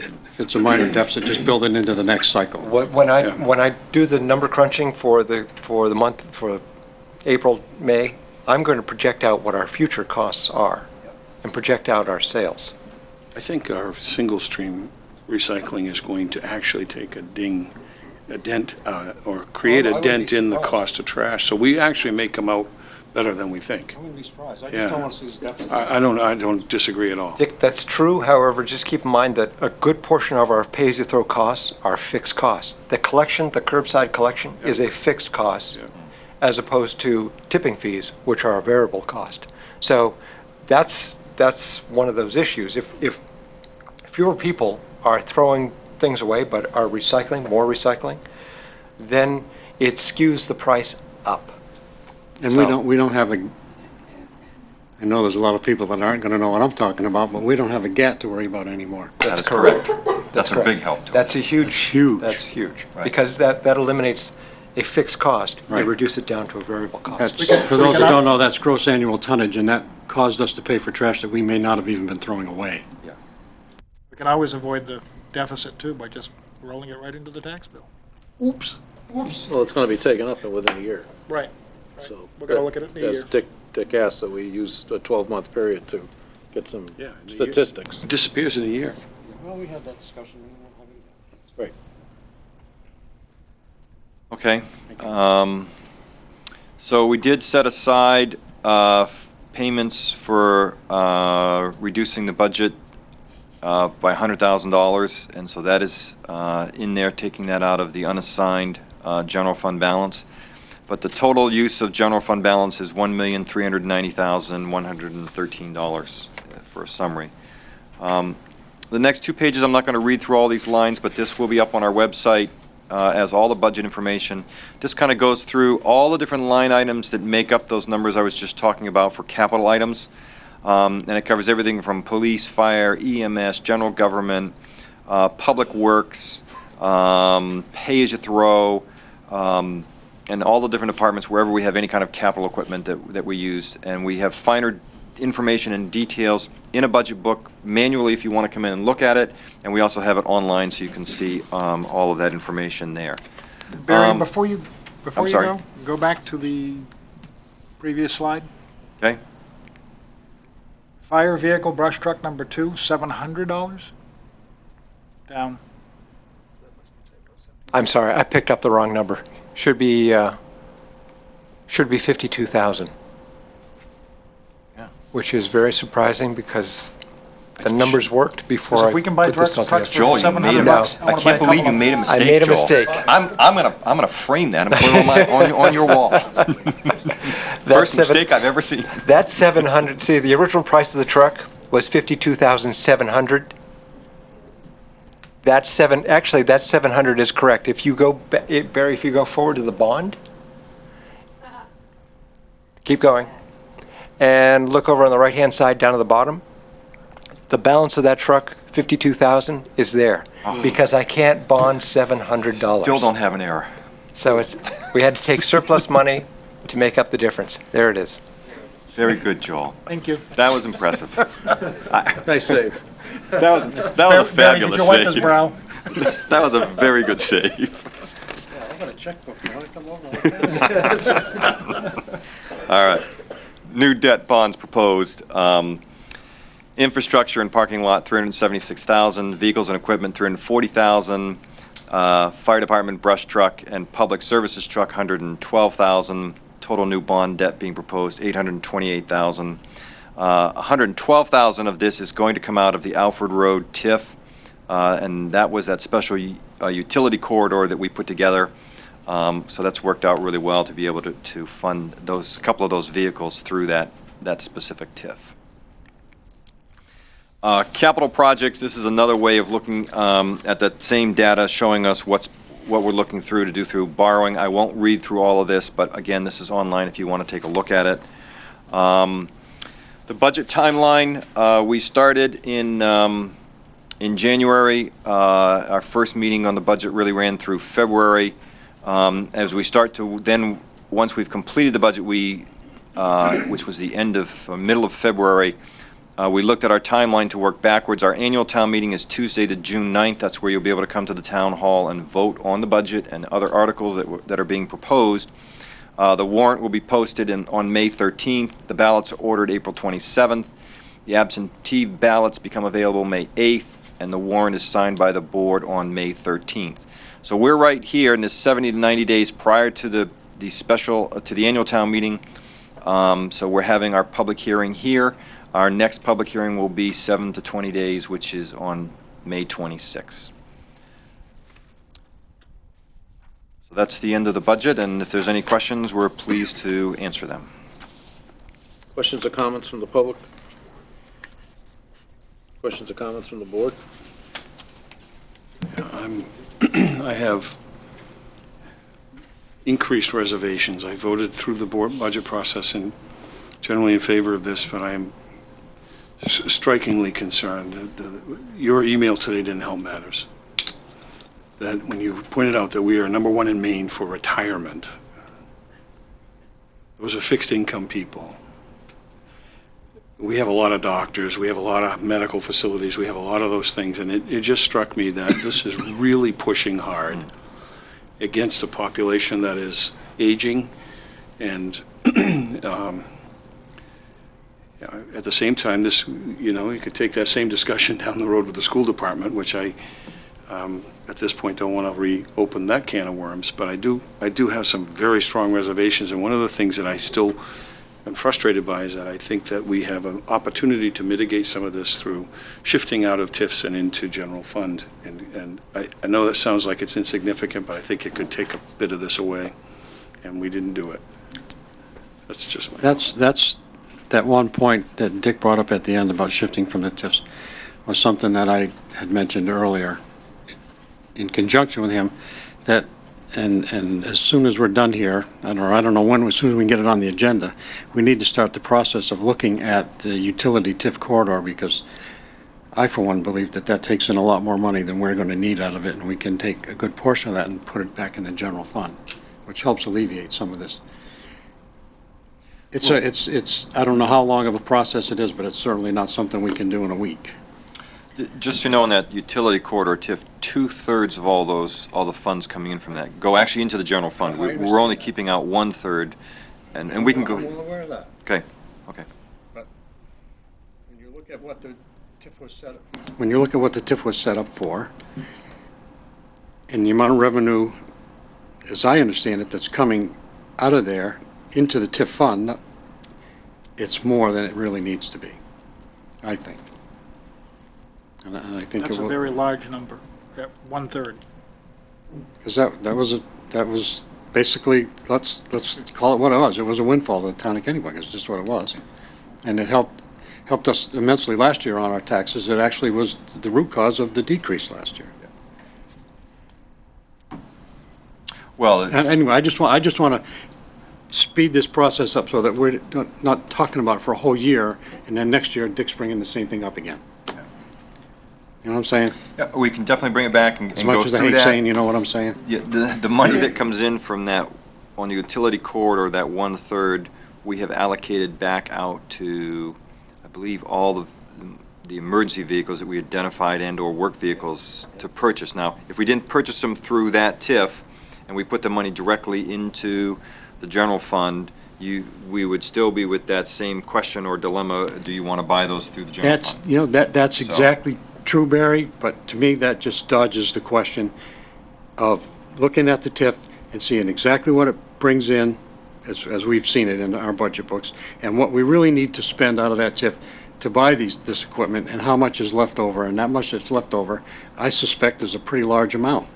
Speaker 6: if it's a minor deficit, just build it into the next cycle.
Speaker 8: When I do the number crunching for the month, for April, May, I'm going to project out what our future costs are and project out our sales.
Speaker 7: I think our single stream recycling is going to actually take a dent, or create
Speaker 6: I
Speaker 7: a
Speaker 6: wouldn't be
Speaker 7: dent in the
Speaker 6: surprised.
Speaker 7: cost of trash. So we actually may come out better than we think.
Speaker 6: wouldn't be surprised. I
Speaker 7: just don't
Speaker 6: want to see this deficit.
Speaker 7: I don't disagree at all.
Speaker 8: Dick, that's true. However, just keep in mind that a good portion of our pay-as-you-throw costs are fixed costs. The collection, the curbside collection, is a fixed cost,
Speaker 7: Yeah.
Speaker 8: as opposed to tipping fees, which are a variable cost. So that's one of those issues. If fewer people are throwing things away, but are recycling, more recycling, then it skews the price up.
Speaker 6: And
Speaker 8: So-
Speaker 6: we don't have a, I know there's a lot of people that aren't going to know what I'm talking about, but we don't have a GAT to worry about anymore.
Speaker 4: That is
Speaker 8: correct.
Speaker 4: correct. That's a
Speaker 8: correct.
Speaker 4: big help to us.
Speaker 8: That's a huge.
Speaker 6: That's huge.
Speaker 8: That's huge.
Speaker 4: Right.
Speaker 8: Because that eliminates a fixed cost.
Speaker 6: Right.
Speaker 8: They reduce it down to a variable cost.
Speaker 6: That's, for those that don't know, that's gross annual tonnage, and that caused us to pay for trash that we may not have even been throwing away.
Speaker 5: We can always avoid the deficit too by just rolling it right into the tax bill. Oops. Whoops.
Speaker 2: Well, it's going to be taken up within a year,
Speaker 5: Right.
Speaker 2: so.
Speaker 5: We're gonna look at it in a year.
Speaker 2: That's Dick asked that we use a 12-month period to get some
Speaker 7: Yeah, in a year.
Speaker 2: statistics.
Speaker 7: It disappears in a year.
Speaker 6: Well, we had that discussion.
Speaker 2: Right.
Speaker 4: Okay. So we did set aside payments for reducing the budget by $100,000, and so that is in there, taking that out of the unassigned general fund balance. But the total use of general fund balance is $1,390,113 for a summary. The next 2 pages, I'm not going to read through all these lines, but this will be up on our website as all the budget information. This kind of goes through all the different line items that make up those numbers I was just talking about for capital items. And it covers everything from police, fire, EMS, general government, public works, pay-as-you-throw, and all the different departments wherever we have any kind of capital equipment that we use. And we have finer information and details in a budget book manually if you want to come in and look at it. And we also have it online so you can see all of that information there.
Speaker 5: Barry, before you
Speaker 4: sorry.
Speaker 5: go back to the previous slide.
Speaker 4: Okay?
Speaker 5: Fire vehicle brush truck number 2, $700. Down.
Speaker 8: I'm sorry, I picked up the wrong number. Should be 52,000.
Speaker 4: Yeah.
Speaker 8: Which is very surprising because the numbers worked before I
Speaker 5: If we can buy
Speaker 8: put this
Speaker 5: trucks
Speaker 8: all
Speaker 5: for
Speaker 8: together.
Speaker 4: Joel, you made a,
Speaker 5: $700,
Speaker 4: I can't believe you made a mistake,
Speaker 8: I made a
Speaker 4: Joel.
Speaker 8: mistake.
Speaker 4: I'm gonna frame that and put it on your wall. First mistake I've ever seen.
Speaker 8: That's 700. See, the original price of the truck was 52,700. That 700 is correct. If you go, Barry, if you go forward to the bond, keep going, and look over on the right-hand side down at the bottom, the balance of that truck, 52,000, is there, because I can't bond $700.
Speaker 4: Still don't have an error.
Speaker 8: So we had to take surplus money to make up the difference. There it is.
Speaker 4: Very good, Joel.
Speaker 5: Thank you.
Speaker 4: That was impressive.
Speaker 2: Nice save.
Speaker 4: That was a fabulous
Speaker 5: Barry, did you wipe his
Speaker 4: save.
Speaker 5: brow?
Speaker 4: That was a very good save.
Speaker 6: I got a checkbook. You want to come over?
Speaker 4: All right. New debt bonds proposed. Infrastructure and parking lot, $376,000. Vehicles and equipment, $340,000. Fire department brush truck and public services truck, $112,000. Total new bond debt being proposed, $828,000. $112,000 of this is going to come out of the Alfred Road TIF, and that was that special utility corridor that we put together. So that's worked out really well to be able to fund those couple of those vehicles through that specific TIF. Capital projects, this is another way of looking at that same data, showing us what we're looking through to do through borrowing. I won't read through all of this, but again, this is online if you want to take a look at it. The budget timeline, we started in January. Our first meeting on the budget really ran through February. As we start to then, once we've completed the budget, which was the middle of February, we looked at our timeline to work backwards. Our annual town meeting is Tuesday to June 9th. That's where you'll be able to come to the town hall and vote on the budget and other articles that are being proposed. The warrant will be posted on May 13th. The ballots are ordered April 27th. The absentee ballots become available May 8th, and the warrant is signed by the board on May 13th. So we're right here in this 70 to 90 days prior to the annual town meeting. So we're having our public hearing here. Our next public hearing will be 7 to 20 days, which is on May 26th. So that's the end of the budget, and if there's any questions, we're pleased to answer them.
Speaker 2: Questions or comments from the public? Questions or comments from the board?
Speaker 7: I have increased reservations. I voted through the board budget process and generally in favor of this, but I am strikingly concerned. Your email today didn't help matters. That when you pointed out that we are number one in Maine for retirement, those are fixed income people. We have a lot of doctors, we have a lot of medical facilities, we have a lot of those things, and it just struck me that this is really pushing hard against a population that is aging, and at the same time, this, you could take that same discussion down the road with the school department, which I, at this point, don't want to reopen that can of worms, but I do have some very strong reservations, and one of the things that I still am frustrated by is that I think that we have an opportunity to mitigate some of this through shifting out of TIFs and into general fund, and I know that sounds like it's insignificant, but I think it could take a bit of this away, and we didn't do it. That's just my...
Speaker 6: That's that one point that Dick brought up at the end about shifting from the TIFs was something that I had mentioned earlier in conjunction with him, that and as soon as we're done here, I don't know when, as soon as we can get it on the agenda, we need to start the process of looking at the utility TIF corridor, because I, for one, believe that that takes in a lot more money than we're going to need out of it, and we can take a good portion of that and put it back in the general fund, which helps alleviate some of this. It's I don't know how long of a process it is, but it's certainly not something we can do in a week.
Speaker 4: Just so you know, in that utility corridor TIF, 2/3 of all the funds coming in from that go actually into the general fund. We're only keeping out 1/3, and we can go.
Speaker 6: I'm well aware of that.
Speaker 4: Okay.
Speaker 6: But when you look at what the TIF was set up, for, and the amount of revenue, as I understand it, that's coming out of there into the TIF fund, it's more than it really needs to be, I think. And I think
Speaker 5: That's a very large number, at 1/3.
Speaker 6: Because that was basically, let's call it what it was. It was a windfall to the town of Kennebunk. It's just what it was, and it helped us immensely last year on our taxes. It actually was the root cause of the decrease last year.
Speaker 4: Well,
Speaker 6: and anyway, I just want to speed this process up so that we're not talking about it for a whole year, and then next year Dick's bringing the same thing up again. You know what I'm saying?
Speaker 4: yeah, we can definitely bring it back and go through that.
Speaker 6: As much as I hate saying, you know what I'm saying?
Speaker 4: Yeah, the money that comes in from that, on the utility corridor, that 1/3, we have allocated back out to, I believe, all of the emergency vehicles that we identified and/or work vehicles to purchase. Now, if we didn't purchase them through that TIF, and we put the money directly into the general fund, we would still be with that same question or dilemma. Do you want to buy those through the general fund?
Speaker 6: That's exactly true, Barry, but to me, that just dodges the question of looking at the TIF and seeing exactly what it brings in, as we've seen it in our budget books, and what we really need to spend out of that TIF to buy this equipment, and how much is left over. And that much that's left over, I suspect, is a pretty large amount.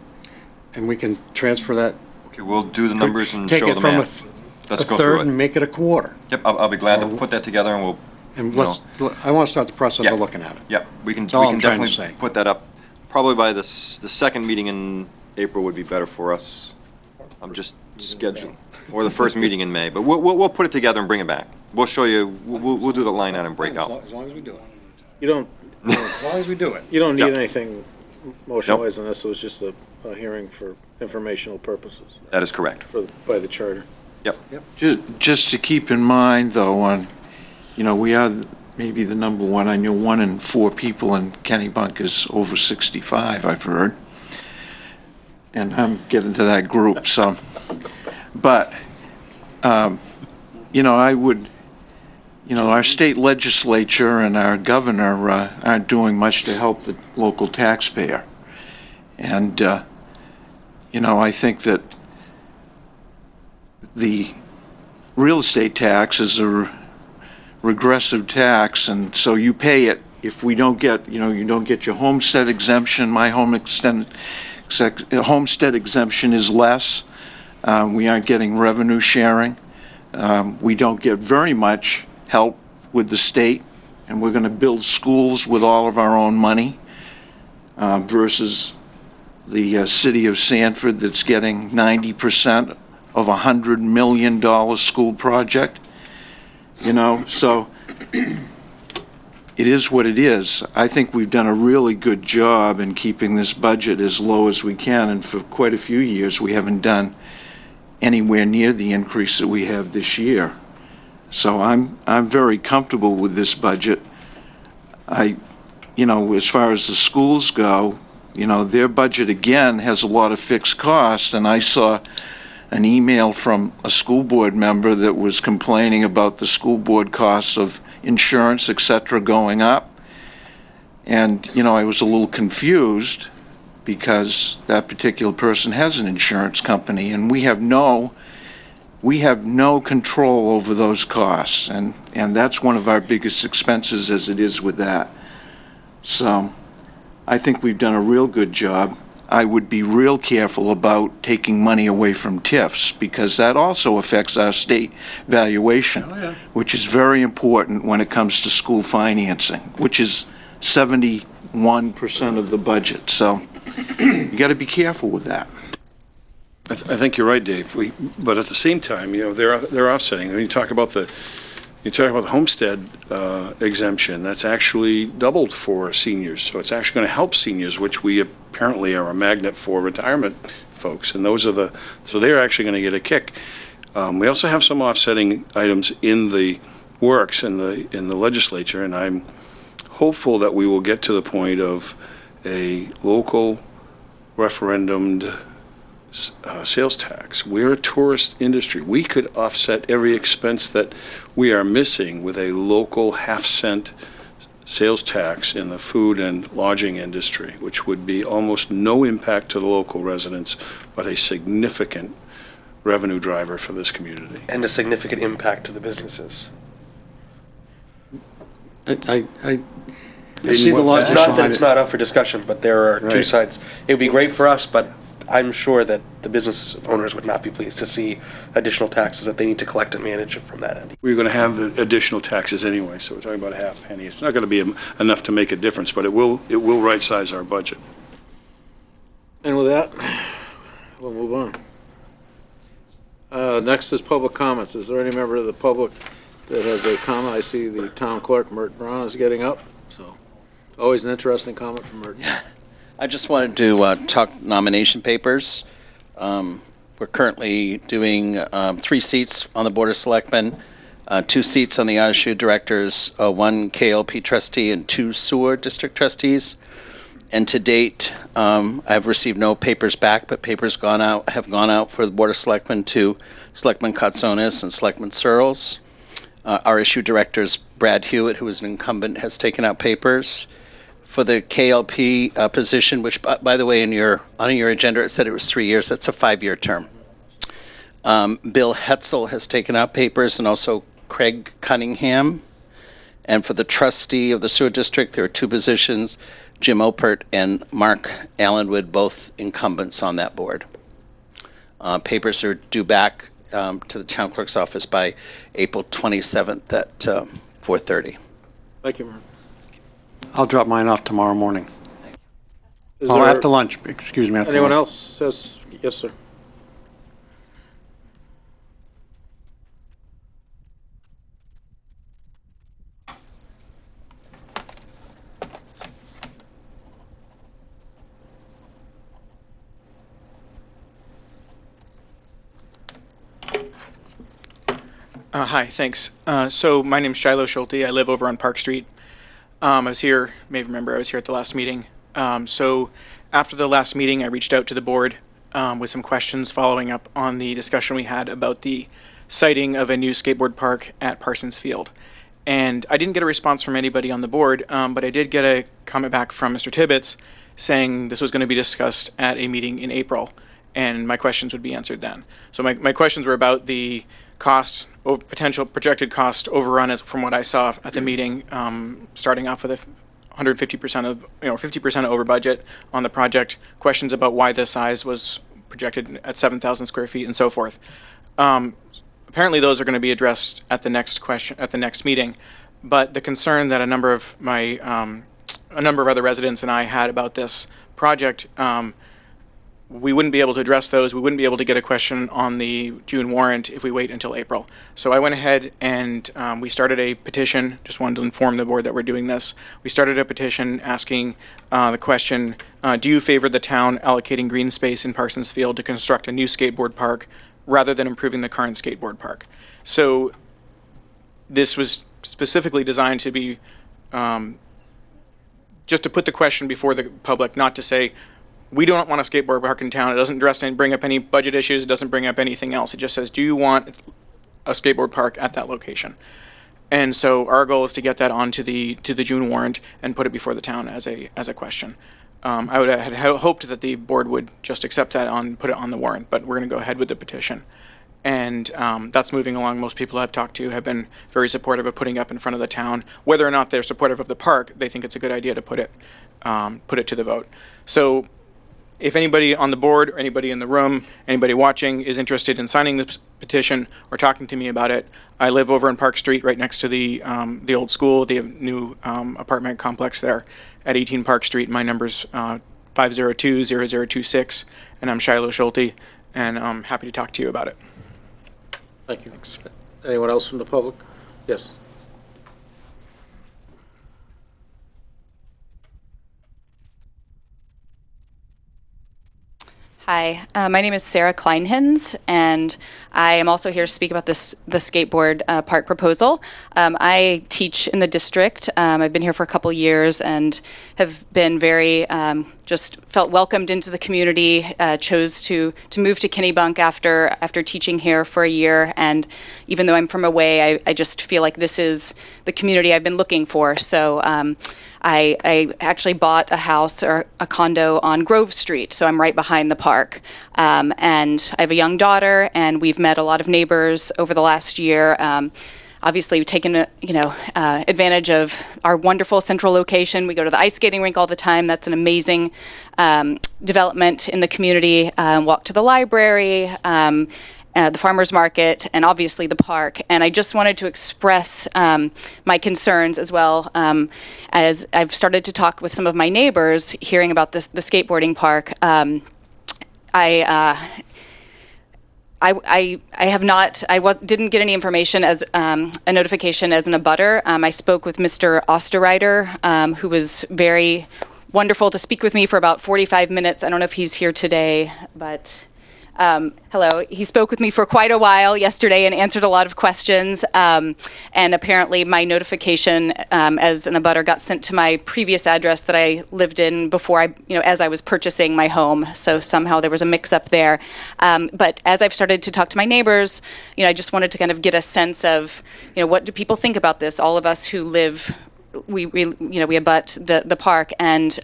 Speaker 6: And we can transfer that.
Speaker 4: Okay, we'll do the numbers and show the math.
Speaker 6: Take it from
Speaker 4: Let's
Speaker 6: a
Speaker 4: go
Speaker 6: third
Speaker 4: through
Speaker 6: and
Speaker 4: it.
Speaker 6: make it a quarter.
Speaker 4: Yep, I'll be glad to put that together, and we'll.
Speaker 6: And I want to start the process of looking at it.
Speaker 4: Yeah, we can
Speaker 6: That's all I'm trying to
Speaker 4: definitely
Speaker 6: say.
Speaker 4: put that up. Probably by the second meeting in April would be better for us. I'm just scheduling, or the first meeting in May, but we'll put it together and bring it back. We'll show you, we'll do the line item breakout.
Speaker 6: As long as we do it.
Speaker 2: You don't,
Speaker 6: As long as we do it.
Speaker 2: you don't need
Speaker 4: Yep.
Speaker 2: anything motion-wise on this. It was just a hearing for informational purposes
Speaker 4: That is correct.
Speaker 2: by the charter.
Speaker 3: Just to keep in mind, though, we are maybe the number one. I know 1 in 4 people in Kennebunk is over 65, I've heard. And I'm getting to that group, so. But, I would, our state legislature and our governor aren't doing much to help the local taxpayer. And, I think that the real estate tax is a regressive tax, and so you pay it if we don't get, you don't get your homestead exemption. My homestead exemption is less. We aren't getting revenue sharing. We don't get very much help with the state, and we're going to build schools with all of our own money versus the city of Sanford that's getting 90% of a $100 million school project. So it is what it is. I think we've done a really good job in keeping this budget as low as we can, and for quite a few years, we haven't done anywhere near the increase that we have this year. So I'm very comfortable with this budget. As far as the schools go, their budget again has a lot of fixed costs, and I saw an email from a school board member that was complaining about the school board costs of insurance, et cetera, going up. And, I was a little confused because that particular person has an insurance company, and we have no control over those costs, and that's one of our biggest expenses as it is with that. So I think we've done a real good job. I would be real careful about taking money away from TIFs, because that also affects our state valuation, which is very important when it comes to school financing, which is 71% of the budget. So you got to be careful with that.
Speaker 7: I think you're right, Dave. But at the same time, they're offsetting. When you talk about the homestead exemption, that's actually doubled for seniors. So it's actually going to help seniors, which we apparently are a magnet for retirement folks. And so they're actually going to get a kick. We also have some offsetting items in the works in the legislature, and I'm hopeful that we will get to the point of a local referendumed sales tax. We're a tourist industry. We could offset every expense that we are missing with a local half-cent sales tax in the food and lodging industry, which would be almost no impact to the local residents, but a significant revenue driver for this community.
Speaker 9: And a significant impact to the businesses.
Speaker 6: I see the logic
Speaker 9: Not that
Speaker 6: behind
Speaker 9: it's
Speaker 6: it.
Speaker 9: not up for discussion, but there are two
Speaker 6: Right.
Speaker 9: sides. It would be great for us, but I'm sure that the business owners would not be pleased to see additional taxes that they need to collect and manage from that end.
Speaker 7: We're going to have the additional taxes anyway, so we're talking about a half penny. It's not going to be enough to make a difference, but it will right-size our budget.
Speaker 2: And with that, we'll move on. Next is public comments. Is there any member of the public that has a comment? I see the town clerk, Mert Brown, is getting up, so always an interesting comment from Mert.
Speaker 10: I just wanted to talk nomination papers. We're currently doing 3 seats on the Board of Selectmen, 2 seats on the ISU directors, 1 KLP trustee, and 2 sewer district trustees. And to date, I've received no papers back, but papers have gone out for the Board of Selectmen to Selectman Katsonis and Selectman Searles. Our issue directors, Brad Hewitt, who is an incumbent, has taken out papers. For the KLP position, which, by the way, on your agenda, it said it was 3 years. That's a 5-year term. Bill Hetzel has taken out papers, and also Craig Cunningham. And for the trustee of the sewer district, there are 2 positions, Jim Opert and Mark Allenwood, both incumbents on that board. Papers are due back to the town clerk's office by April 27th at 4:30.
Speaker 2: Thank you, Mert.
Speaker 6: I'll drop mine off tomorrow morning.
Speaker 2: Is
Speaker 6: Oh,
Speaker 2: there
Speaker 6: after lunch, excuse me. After
Speaker 2: anyone
Speaker 6: lunch.
Speaker 2: else has? Yes, sir.
Speaker 11: Hi, thanks. So my name's Shiloh Schulte. I live over on Park Street. I was here, you may remember, I was here at the last meeting. So after the last meeting, I reached out to the board with some questions following up on the discussion we had about the siting of a new skateboard park at Parsons Field. And I didn't get a response from anybody on the board, but I did get a comment back from Mr. Tibbetts saying this was going to be discussed at a meeting in April, and my questions would be answered then. So my questions were about the cost, potential projected cost overrun, as from what I saw at the meeting, starting off with a 150% of, 50% over budget on the project. Questions about why the size was projected at 7,000 square feet and so forth. Apparently, those are going to be addressed at the next meeting. But the concern that a number of other residents and I had about this project we wouldn't be able to address those. We wouldn't be able to get a question on the June warrant if we wait until April. So I went ahead and we started a petition. Just wanted to inform the board that we're doing this. We started a petition asking the question, do you favor the town allocating green space in Parsons Field to construct a new skateboard park rather than improving the current skateboard park? So this was specifically designed to be just to put the question before the public, not to say, we don't want a skateboard park in town. It doesn't bring up any budget issues. It doesn't bring up anything else. It just says, do you want a skateboard park at that location? And so our goal is to get that onto the June warrant and put it before the town as a question. I would have hoped that the board would just accept that put it on the warrant, but we're going to go ahead with the petition. And that's moving along. Most people I've talked to have been very supportive of putting up in front of the town. Whether or not they're supportive of the park, they think it's a good idea to put it to the vote. So if anybody on the board or anybody in the room, anybody watching is interested in signing this petition or talking to me about it, I live over in Park Street right next to the old school, the new apartment complex there at 18 Park Street. My number's 502-0026, and I'm Shiloh Schulte, and I'm happy to talk to you about it.
Speaker 2: Thank you.
Speaker 11: Thanks.
Speaker 2: Anyone else from the public? Yes.
Speaker 12: Hi, my name is Sarah Kleinhens, and I am also here to speak about the skateboard park proposal. I teach in the district. I've been here for a couple years and have been very, just felt welcomed into the community, chose to move to Kennebunk after teaching here for a year. And even though I'm from away, I just feel like this is the community I've been looking for. So I actually bought a house or a condo on Grove Street, so I'm right behind the park. And I have a young daughter, and we've met a lot of neighbors over the last year. Obviously, we've taken advantage of our wonderful central location. We go to the ice skating rink all the time. That's an amazing development in the community. Walk to the library, the farmer's market, and obviously the park. And I just wanted to express my concerns as well, as I've started to talk with some of my neighbors, hearing about the skateboarding park. Didn't get any information as a notification as an abutter. I spoke with Mr. Osterreiter, who was very wonderful to speak with me for about 45 minutes. I don't know if he's here today, but hello. He spoke with me for quite a while yesterday and answered a lot of questions. And apparently my notification as an abutter got sent to my previous address that I lived in before as I was purchasing my home. So somehow there was a mix-up there. But as I've started to talk to my neighbors, I just wanted to kind of get a sense of, what do people think about this? All of us who live, we abut the park, and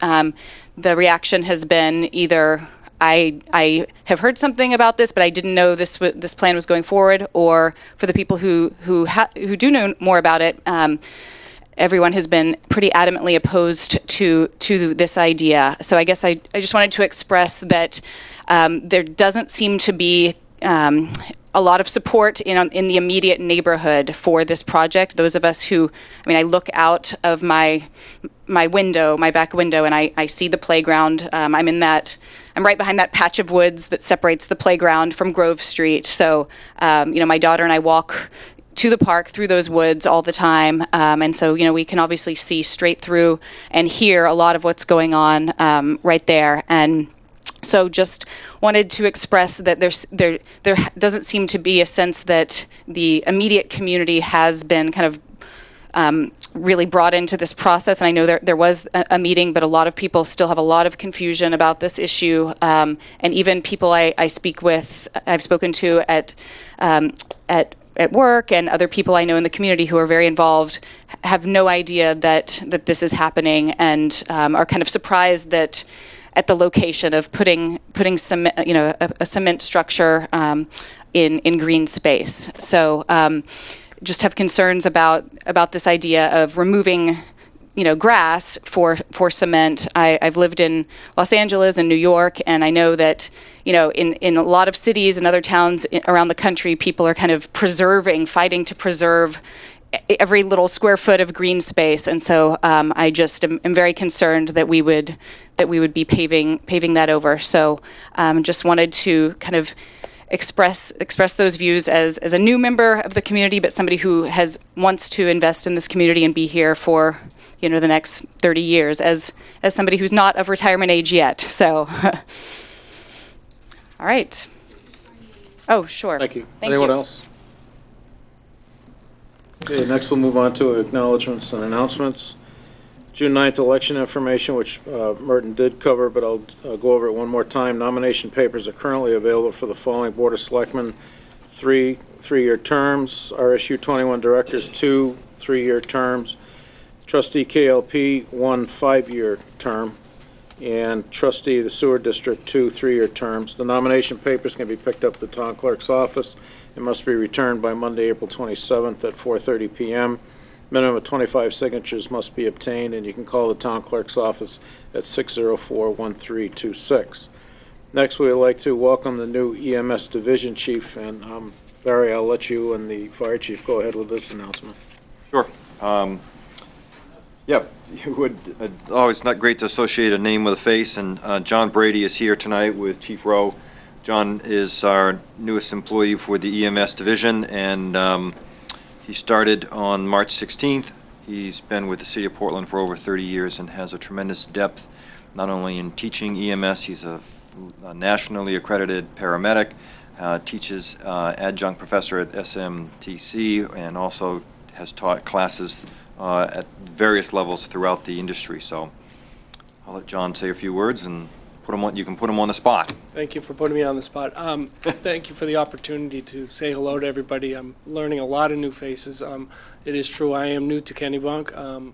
Speaker 12: the reaction has been either I have heard something about this, but I didn't know this plan was going forward. Or for the people who do know more about it, everyone has been pretty adamantly opposed to this idea. So I guess I just wanted to express that there doesn't seem to be a lot of support in the immediate neighborhood for this project. Those of us who, I look out of my window, my back window, and I see the playground. I'm right behind that patch of woods that separates the playground from Grove Street. So, my daughter and I walk to the park through those woods all the time. And so, we can obviously see straight through and hear a lot of what's going on right there. And so just wanted to express that there doesn't seem to be a sense that the immediate community has been kind of really brought into this process. And I know there was a meeting, but a lot of people still have a lot of confusion about this issue. And even people I've spoken to at work, and other people I know in the community who are very involved, have no idea that this is happening, and are kind of surprised that at the location of putting cement, a cement structure in green space. So just have concerns about this idea of removing grass for cement. I've lived in Los Angeles and New York, and I know that in a lot of cities and other towns around the country, people are kind of fighting to preserve every little square foot of green space. And so I just am very concerned that that we would be paving that over. So just wanted to kind of express those views as a new member of the community, but somebody who wants to invest in this community and be here for the next 30 years as somebody who's not of retirement age yet. So, all right. Oh, sure.
Speaker 2: Thank you.
Speaker 12: Thank
Speaker 2: Anyone
Speaker 12: you.
Speaker 2: else? Okay, next we'll move on to acknowledgements and announcements. June 9th election information, which Merton did cover, but I'll go over it one more time. Nomination papers are currently available for the following Board of Selectmen: three-year terms, RSU 21 directors, 2 3-year terms, trustee KLP, 1 5-year term, and trustee of the sewer district, 2 3-year terms. The nomination papers can be picked up at the town clerk's office. It must be returned by Monday, April 27th at 4:30 p.m. Minimum of 25 signatures must be obtained, and you can call the town clerk's office at 604-1326. Next, we would like to welcome the new EMS division chief, and Barry, I'll let you and the fire chief go ahead with this announcement.
Speaker 4: Sure. Yeah, you would, always not great to associate a name with a face, and John Brady is here tonight with Chief Rowe. John is our newest employee for the EMS division, and he started on March 16th. He's been with the City of Portland for over 30 years and has a tremendous depth, not only in teaching EMS, he's a nationally accredited paramedic, teaches adjunct professor at SMTC, and also has taught classes at various levels throughout the industry. So I'll let John say a few words, and you can put him on the spot.
Speaker 13: Thank you for putting me on the spot. Thank you for the opportunity to say hello to everybody. I'm learning a lot of new faces. It is true, I am new to Kennebunk.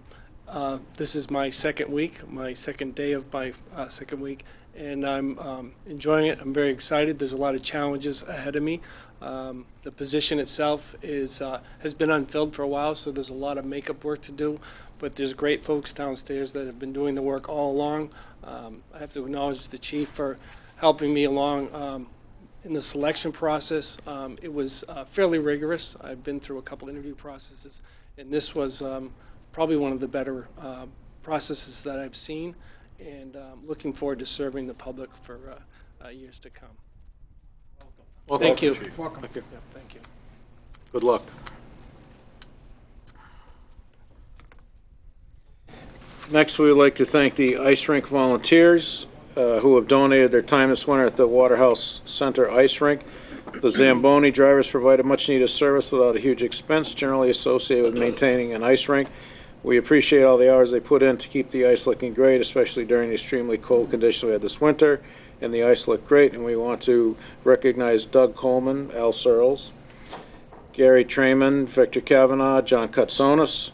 Speaker 13: This is my second week, my second day of my second week, and I'm enjoying it. I'm very excited. There's a lot of challenges ahead of me. The position itself has been unfilled for a while, so there's a lot of makeup work to do, but there's great folks downstairs that have been doing the work all along. I have to acknowledge the chief for helping me along in the selection process. It was fairly rigorous. I've been through a couple interview processes, and this was probably one of the better processes that I've seen, and looking forward to serving the public for years to come.
Speaker 2: Welcome.
Speaker 13: Thank you.
Speaker 2: Chief.
Speaker 13: Welcome.
Speaker 2: Thank you.
Speaker 13: Yeah, thank you.
Speaker 2: Good luck. Next, we would like to thank the ice rink volunteers who have donated their time this winter at the Waterhouse Center Ice Rink. The Zamboni drivers provided much-needed service without a huge expense generally associated with maintaining an ice rink. We appreciate all the hours they put in to keep the ice looking great, especially during the extremely cold conditions we had this winter. And the ice looked great, and we want to recognize Doug Coleman, Al Searles, Gary Trayman, Victor Kavanaugh, John Kutsonis,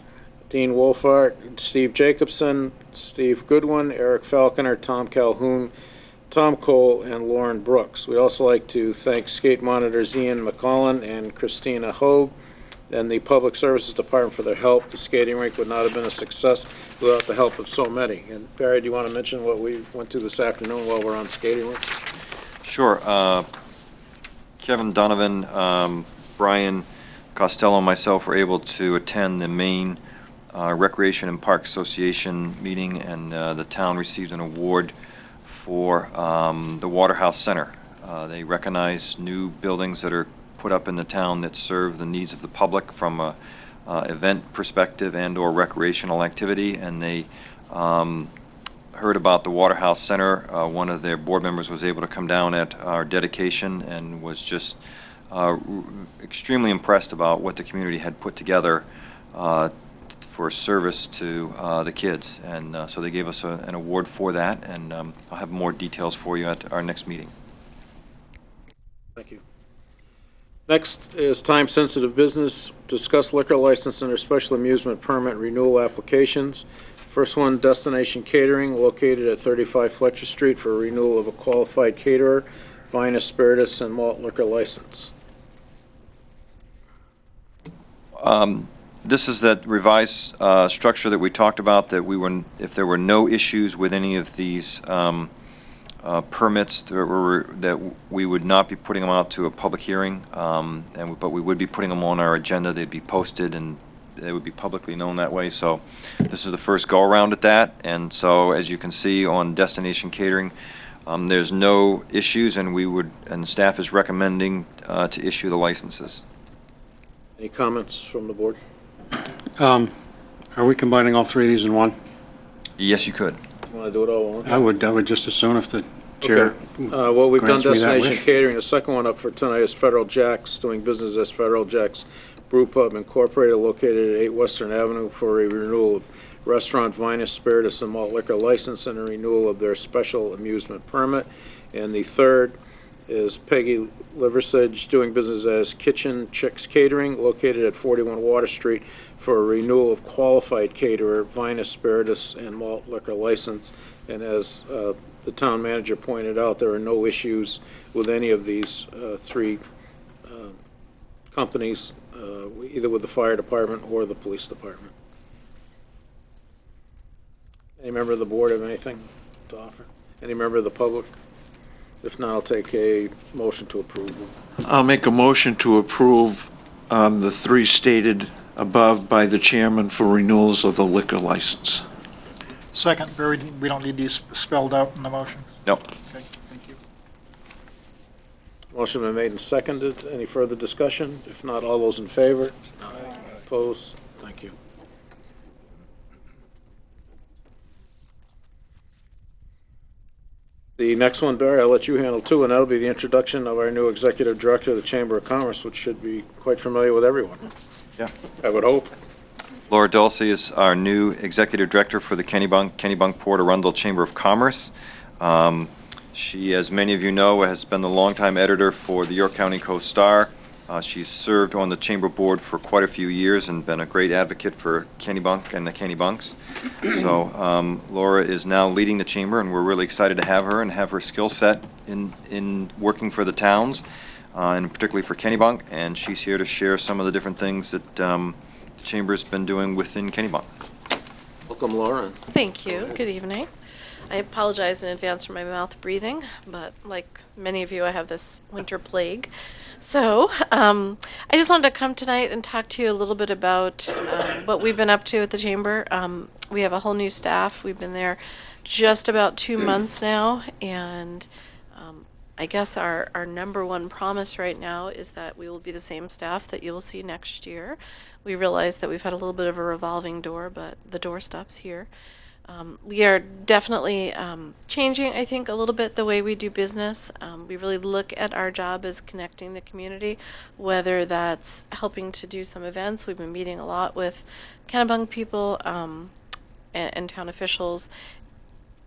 Speaker 2: Dean Wolfart, Steve Jacobson, Steve Goodwin, Eric Falconer, Tom Calhoun, Tom Cole, and Lauren Brooks. We'd also like to thank skate monitors Ian McCollin and Christina Hogue and the Public Services Department for their help. The skating rink would not have been a success without the help of so many. And Barry, do you want to mention what we went to this afternoon while we're on skating rinks?
Speaker 4: Sure. Kevin Donovan, Brian Costello, and myself were able to attend the Maine Recreation and Park Association meeting, and the town received an award for the Waterhouse Center. They recognize new buildings that are put up in the town that serve the needs of the public from a event perspective and or recreational activity, and they heard about the Waterhouse Center. One of their board members was able to come down at our dedication and was just extremely impressed about what the community had put together for service to the kids, and so they gave us an award for that, and I'll have more details for you at our next meeting.
Speaker 2: Thank you. Next is time-sensitive business. Discuss liquor license under special amusement permit renewal applications. First one, Destination Catering, located at 35 Fletcher Street, for a renewal of a qualified caterer, Vinous Spiritus and Malt Liquor License.
Speaker 4: This is that revised structure that we talked about, that if there were no issues with any of these permits, that we would not be putting them out to a public hearing, but we would be putting them on our agenda. They'd be posted, and it would be publicly known that way. So this is the first go-around at that. And so as you can see on Destination Catering, there's no issues, and staff is recommending to issue the licenses.
Speaker 2: Any comments from the board?
Speaker 6: Are we combining all three of these in one?
Speaker 4: Yes, you could.
Speaker 2: You want to do it all at once?
Speaker 6: I would just as soon if the chair
Speaker 2: Well, we've done
Speaker 6: grants me that
Speaker 2: Destination
Speaker 6: wish.
Speaker 2: Catering. The second one up for tonight is Federal Jack's, doing business as Federal Jack's Brew Pub Incorporated, located at 8 Western Avenue, for a renewal of restaurant, vinous, spiritus, and malt liquor license, and a renewal of their special amusement permit. And the third is Peggy Liversidge, doing business as Kitchen Chicks Catering, located at 41 Water Street, for a renewal of qualified caterer, vinous, spiritus, and malt liquor license. And as the town manager pointed out, there are no issues with any of these three companies, either with the fire department or the police department. Any member of the board have anything to offer? Any member of the public? If not, I'll take a motion to approve.
Speaker 3: I'll make a motion to approve the three stated above by the chairman for renewals of the liquor license.
Speaker 5: Second, Barry, we don't need these spelled out in the motion.
Speaker 4: Nope.
Speaker 5: Okay, thank you.
Speaker 2: Motion been made and seconded. Any further discussion? If not, all those in favor? Opposed? Thank you. The next one, Barry, I'll let you handle too, and that'll be the introduction of our new executive director of the Chamber of Commerce, which should be quite familiar with everyone.
Speaker 4: Yeah.
Speaker 2: I would hope.
Speaker 4: Laura Dulce is our new executive director for the Kennebunk Port Arundel Chamber of Commerce. She, as many of you know, has been the longtime editor for the York County Coast-Star. She's served on the chamber board for quite a few years and been a great advocate for Kennebunk and the Kennebunks. So Laura is now leading the chamber, and we're really excited to have her and have her skill set in working for the towns, and particularly for Kennebunk. And she's here to share some of the different things that the chamber's been doing within Kennebunk.
Speaker 2: Welcome, Laura.
Speaker 14: Thank you. Good evening. I apologize in advance for my mouth breathing, but like many of you, I have this winter plague. So I just wanted to come tonight and talk to you a little bit about what we've been up to at the chamber. We have a whole new staff. We've been there just about 2 months now, and I guess our number one promise right now is that we will be the same staff that you will see next year. We realize that we've had a little bit of a revolving door, but the door stops here. We are definitely changing, I think, a little bit the way we do business. We really look at our job as connecting the community, whether that's helping to do some events. We've been meeting a lot with Kennebunk people and town officials,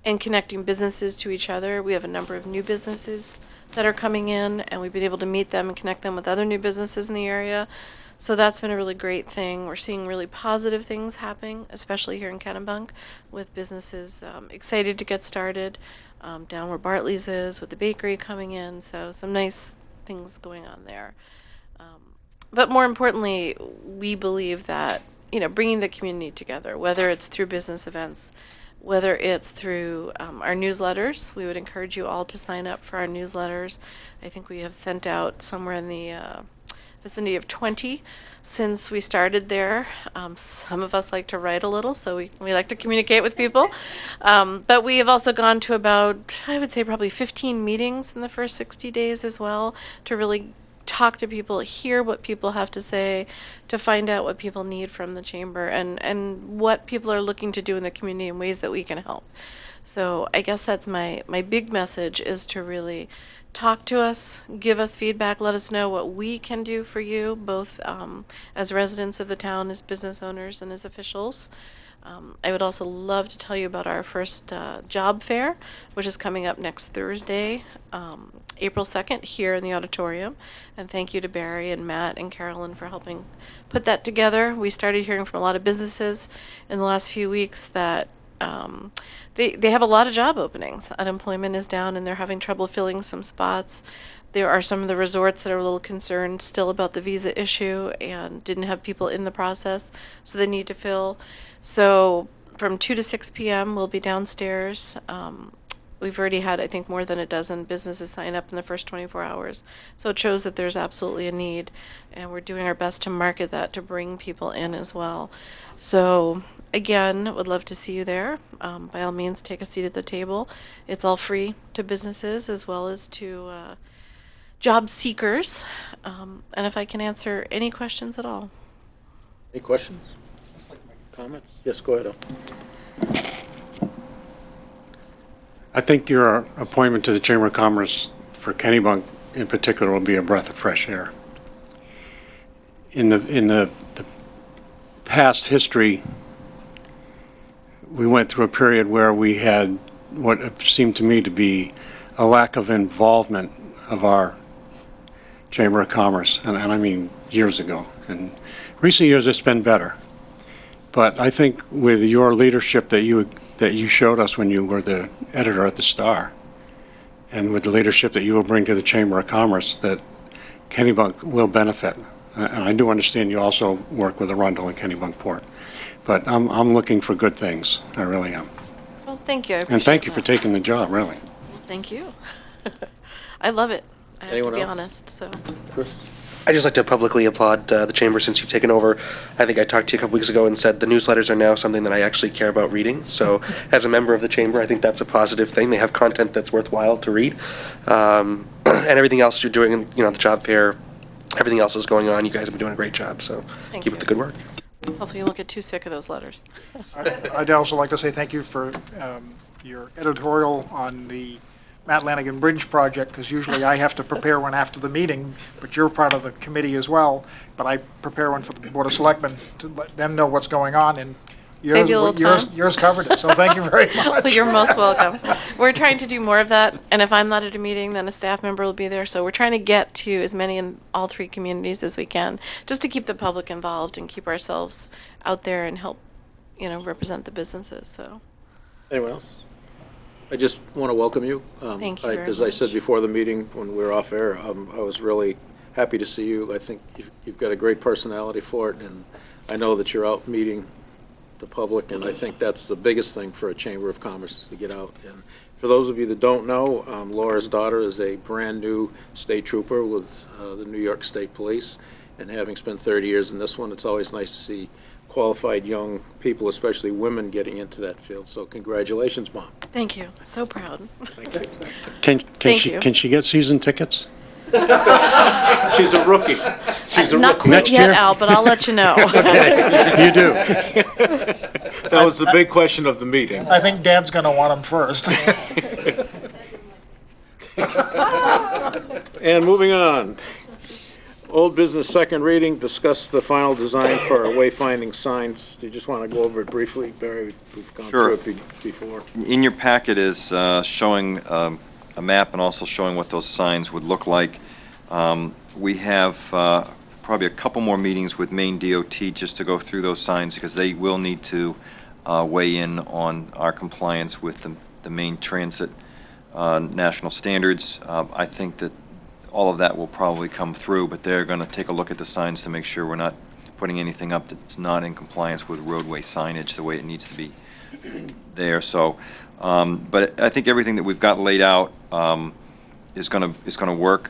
Speaker 14: and connecting businesses to each other. We have a number of new businesses that are coming in, and we've been able to meet them and connect them with other new businesses in the area. So that's been a really great thing. We're seeing really positive things happening, especially here in Kennebunk, with businesses excited to get started, down where Bartley's is, with the bakery coming in. So some nice things going on there. But more importantly, we believe that, bringing the community together, whether it's through business events, whether it's through our newsletters. We would encourage you all to sign up for our newsletters. I think we have sent out somewhere in the vicinity of 20 since we started there. Some of us like to write a little, so we like to communicate with people. But we have also gone to about, I would say, probably 15 meetings in the first 60 days as well, to really talk to people, hear what people have to say, to find out what people need from the chamber, and what people are looking to do in the community in ways that we can help. So I guess that's my big message, is to really talk to us, give us feedback, let us know what we can do for you, both as residents of the town, as business owners, and as officials. I would also love to tell you about our first job fair, which is coming up next Thursday, April 2nd, here in the auditorium. And thank you to Barry and Matt and Carolyn for helping put that together. We started hearing from a lot of businesses in the last few weeks that they have a lot of job openings. Unemployment is down, and they're having trouble filling some spots. There are some of the resorts that are a little concerned still about the visa issue and didn't have people in the process, so they need to fill. So from 2 to 6 p.m. we'll be downstairs we've already had, I think, more than a dozen businesses sign up in the first 24 hours. So it shows that there's absolutely a need, and we're doing our best to market that to bring people in as well. So again, would love to see you there. By all means, take a seat at the table. It's all free to businesses as well as to job seekers. And if I can answer any questions at all.
Speaker 2: Any questions? Comments? Yes, go ahead, Al.
Speaker 6: I think your appointment to the Chamber of Commerce for Kennebunk in particular will be a breath of fresh air. In the past history, we went through a period where we had what seemed to me to be a lack of involvement of our Chamber of Commerce, and I mean years ago. In recent years, it's been better. But I think with your leadership that you showed us when you were the editor at the Star, and with the leadership that you will bring to the Chamber of Commerce, that Kennebunk will benefit. And I do understand you also work with Arundel and Kennebunkport. But I'm looking for good things. I really am.
Speaker 14: Well, thank you. I
Speaker 6: And thank you
Speaker 14: appreciate
Speaker 6: for taking the job, really.
Speaker 14: that. Thank you. I love it. I have
Speaker 2: Anyone
Speaker 14: to be
Speaker 2: else?
Speaker 14: honest. So.
Speaker 9: I'd just like to publicly applaud the Chamber since you've taken over. I think I talked to you a couple weeks ago and said the newsletters are now something that I actually care about reading. So as a member of the Chamber, I think that's a positive thing. They have content that's worthwhile to read. And everything else you're doing, the job fair, everything else is going on. You guys have been doing a great job. So
Speaker 14: Thank
Speaker 9: keep
Speaker 14: you.
Speaker 9: up the good work.
Speaker 14: Hopefully you won't get too sick of those letters.
Speaker 5: I'd also like to say thank you for your editorial on the Matt Lanigan Bridge project, because usually I have to prepare one after the meeting, but you're part of the committee as well. But I prepare one for the Board of Selectmen to let them know what's going on, and
Speaker 14: Save you a little time.
Speaker 5: yours covered it, so thank you very much.
Speaker 14: Well, you're most welcome. We're trying to do more of that, and if I'm not at a meeting, then a staff member will be there. So we're trying to get to as many in all three communities as we can, just to keep the public involved and keep ourselves out there and help, represent the businesses. So
Speaker 2: Anyone else? I just want to welcome you.
Speaker 14: Thank you very
Speaker 2: As I said
Speaker 14: much.
Speaker 2: before the meeting, when we were off air, I was really happy to see you. I think you've got a great personality for it, and I know that you're out meeting the public, and I think that's the biggest thing for a Chamber of Commerce, is to get out. And for those of you that don't know, Laura's daughter is a brand-new state trooper with the New York State Police, and having spent 30 years in this one, it's always nice to see qualified young people, especially women, getting into that field. So congratulations, Mom.
Speaker 14: thank you. So proud.
Speaker 2: Thank you.
Speaker 6: Can she get season tickets?
Speaker 2: She's a rookie. She's a
Speaker 14: Not
Speaker 2: rookie.
Speaker 14: quite
Speaker 6: Next
Speaker 14: yet,
Speaker 6: year?
Speaker 14: Al, but I'll let you know.
Speaker 6: You do.
Speaker 2: That was the big question of the meeting.
Speaker 5: I think Dad's going to want them first.
Speaker 2: And moving on. Old business second reading, discuss the final design for our wayfinding signs. Do you just want to go over it briefly, Barry? We've gone
Speaker 4: Sure.
Speaker 2: through it before.
Speaker 4: In your packet is showing a map and also showing what those signs would look like. We have probably a couple more meetings with Maine DOT just to go through those signs, because they will need to weigh in on our compliance with the Maine Transit national standards. I think that all of that will probably come through, but they're going to take a look at the signs to make sure we're not putting anything up that's not in compliance with roadway signage the way it needs to be there. So, but I think everything that we've got laid out is going to work.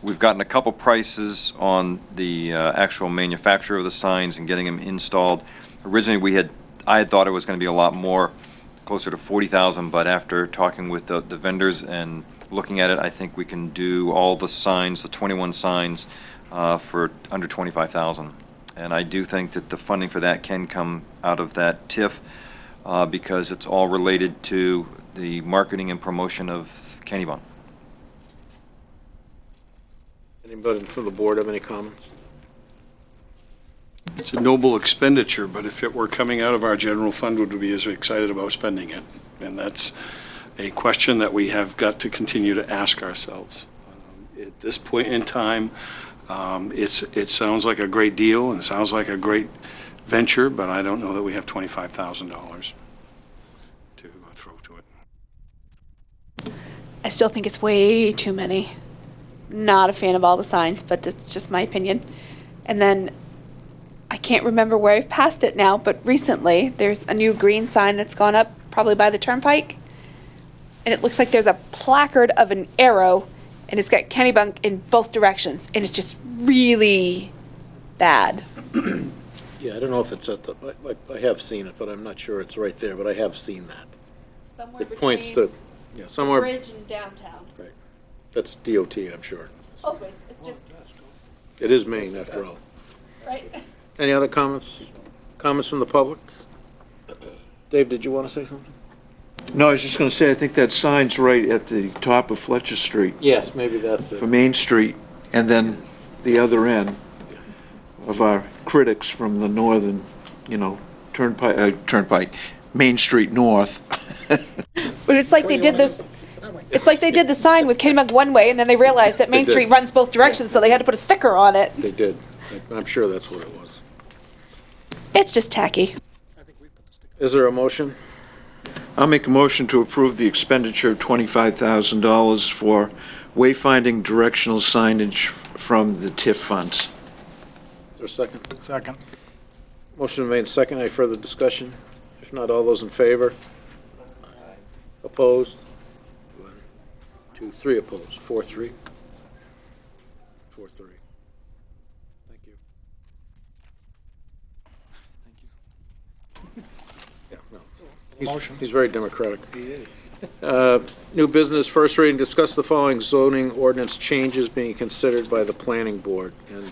Speaker 4: We've gotten a couple prices on the actual manufacture of the signs and getting them installed. Originally, I had thought it was going to be a lot more, closer to $40,000, but after talking with the vendors and looking at it, I think we can do all the signs, the 21 signs, for under $25,000. And I do think that the funding for that can come out of that TIF, because it's all related to the marketing and promotion of Kennebunk.
Speaker 2: Anybody from the board have any comments?
Speaker 7: It's a noble expenditure, but if it were coming out of our general fund, would we be as excited about spending it? And that's a question that we have got to continue to ask ourselves. At this point in time, it sounds like a great deal and it sounds like a great venture, but I don't know that we have $25,000 to throw to it.
Speaker 15: I still think it's way too many. Not a fan of all the signs, but it's just my opinion. And then I can't remember where I've passed it now, but recently there's a new green sign that's gone up, probably by the turnpike. and it looks like there's a placard of an arrow, and it's got Kennebunk in both directions, and it's just really bad.
Speaker 2: Yeah, I don't know if it's at the, I have seen it, but I'm not sure it's right there, but I have seen that.
Speaker 15: Somewhere
Speaker 2: It points to, yeah, somewhere,
Speaker 15: bridge and downtown.
Speaker 2: right. That's DOT, I'm sure.
Speaker 15: Both ways, it's just,
Speaker 2: It is Maine, after all.
Speaker 15: right?
Speaker 2: Any other comments? Comments from the public? Dave, did you want to say something?
Speaker 3: No, I was just going to say, I think that sign's right at the top of Fletcher Street
Speaker 2: Yes, maybe that's
Speaker 3: for Main Street, and then the other end of our critics from the northern, Turnpike, Main Street North.
Speaker 15: But it's like they did this, it's like they did the sign with Kennebunk one way, and then they realized that Main
Speaker 2: did.
Speaker 15: Street runs both directions, so they had to put a sticker on it.
Speaker 2: They did. I'm sure that's what it was.
Speaker 15: It's just tacky.
Speaker 2: Is there a motion?
Speaker 3: I'll make a motion to approve the expenditure of $25,000 for wayfinding directional signage from the TIF funds.
Speaker 2: Is there a second?
Speaker 5: Second.
Speaker 2: Motion made second. Any further discussion? If not, all those in favor? Opposed? 1, 2, 3 opposed. 4-3. 4-3. Thank you. Yeah, no.
Speaker 5: Motion.
Speaker 2: He's very democratic. New business, first reading, discuss the following zoning ordinance changes being considered by the planning board. And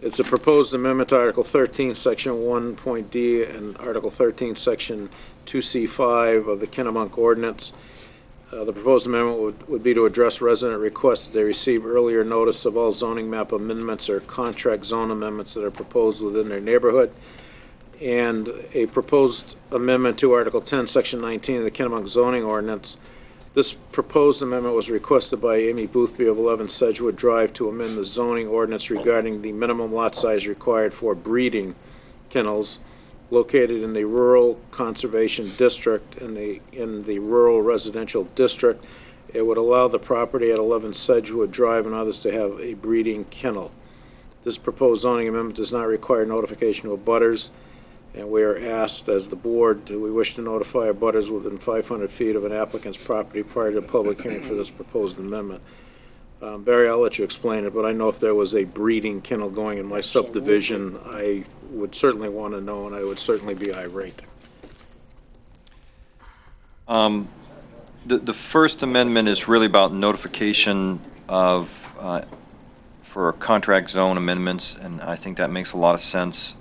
Speaker 2: it's a proposed amendment to Article 13, Section 1.d, and Article 13, Section 2C5 of the Kennebunk ordinance. The proposed amendment would be to address resident requests that they receive earlier notice of all zoning map amendments or contract zone amendments that are proposed within their neighborhood. And a proposed amendment to Article 10, Section 19 of the Kennebunk zoning ordinance. This proposed amendment was requested by Amy Boothby of 11 Sedgwood Drive to amend the zoning ordinance regarding the minimum lot size required for breeding kennels located in the rural conservation district in the rural residential district. It would allow the property at 11 Sedgwood Drive and others to have a breeding kennel. This proposed zoning amendment does not require notification of abutters. And we are asked, as the board, do we wish to notify abutters within 500 feet of an applicant's property prior to the public hearing for this proposed amendment? Barry, I'll let you explain it, but I know if there was a breeding kennel going in my subdivision, I would certainly want to know, and I would certainly be irate.
Speaker 4: The First Amendment is really about notification of, for contract zone amendments, and I think that makes a lot of sense.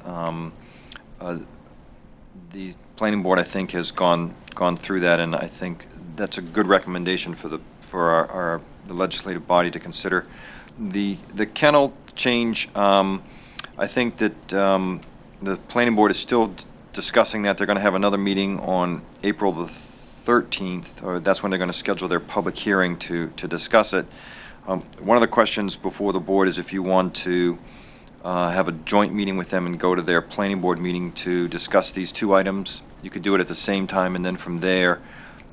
Speaker 4: The planning board, I think, has gone through that, and I think that's a good recommendation for the legislative body to consider. The kennel change, I think that the planning board is still discussing that. They're going to have another meeting on April the 13th, or that's when they're going to schedule their public hearing to discuss it. One of the questions before the board is if you want to have a joint meeting with them and go to their planning board meeting to discuss these two items. You could do it at the same time, and then from there,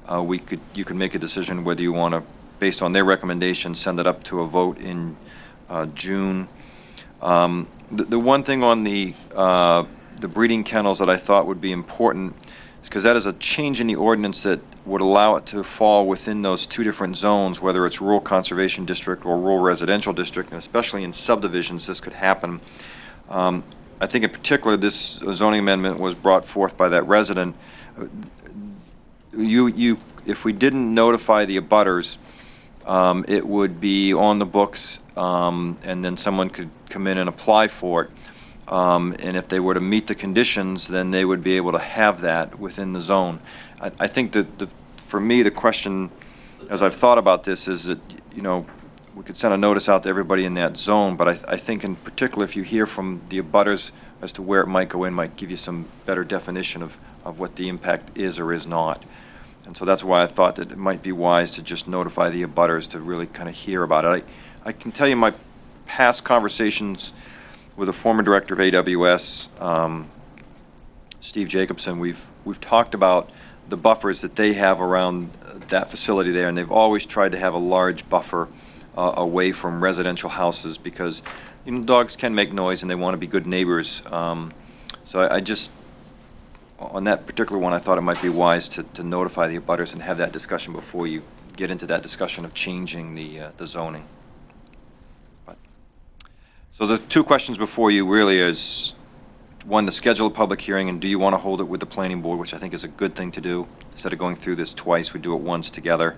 Speaker 4: you could make a decision whether you want to, based on their recommendation, send it up to a vote in June. The one thing on the breeding kennels that I thought would be important is because that is a change in the ordinance that would allow it to fall within those two different zones, whether it's rural conservation district or rural residential district, and especially in subdivisions this could happen. I think in particular this zoning amendment was brought forth by that resident. If we didn't notify the abutters, it would be on the books, and then someone could come in and apply for it. And if they were to meet the conditions, then they would be able to have that within the zone. I think that for me, the question, as I've thought about this, is that, we could send a notice out to everybody in that zone, but I think in particular, if you hear from the abutters as to where it might go in, might give you some better definition of what the impact is or is not. And so that's why I thought that it might be wise to just notify the abutters to really kind of hear about it. I can tell you my past conversations with a former director of AWS, Steve Jacobson, we've talked about the buffers that they have around that facility there, and they've always tried to have a large buffer away from residential houses because dogs can make noise and they want to be good neighbors. So I just on that particular one, I thought it might be wise to notify the abutters and have that discussion before you get into that discussion of changing the zoning. But- So the two questions before you really is, one, to schedule a public hearing, and do you want to hold it with the planning board, which I think is a good thing to do. Instead of going through this twice, we do it once together.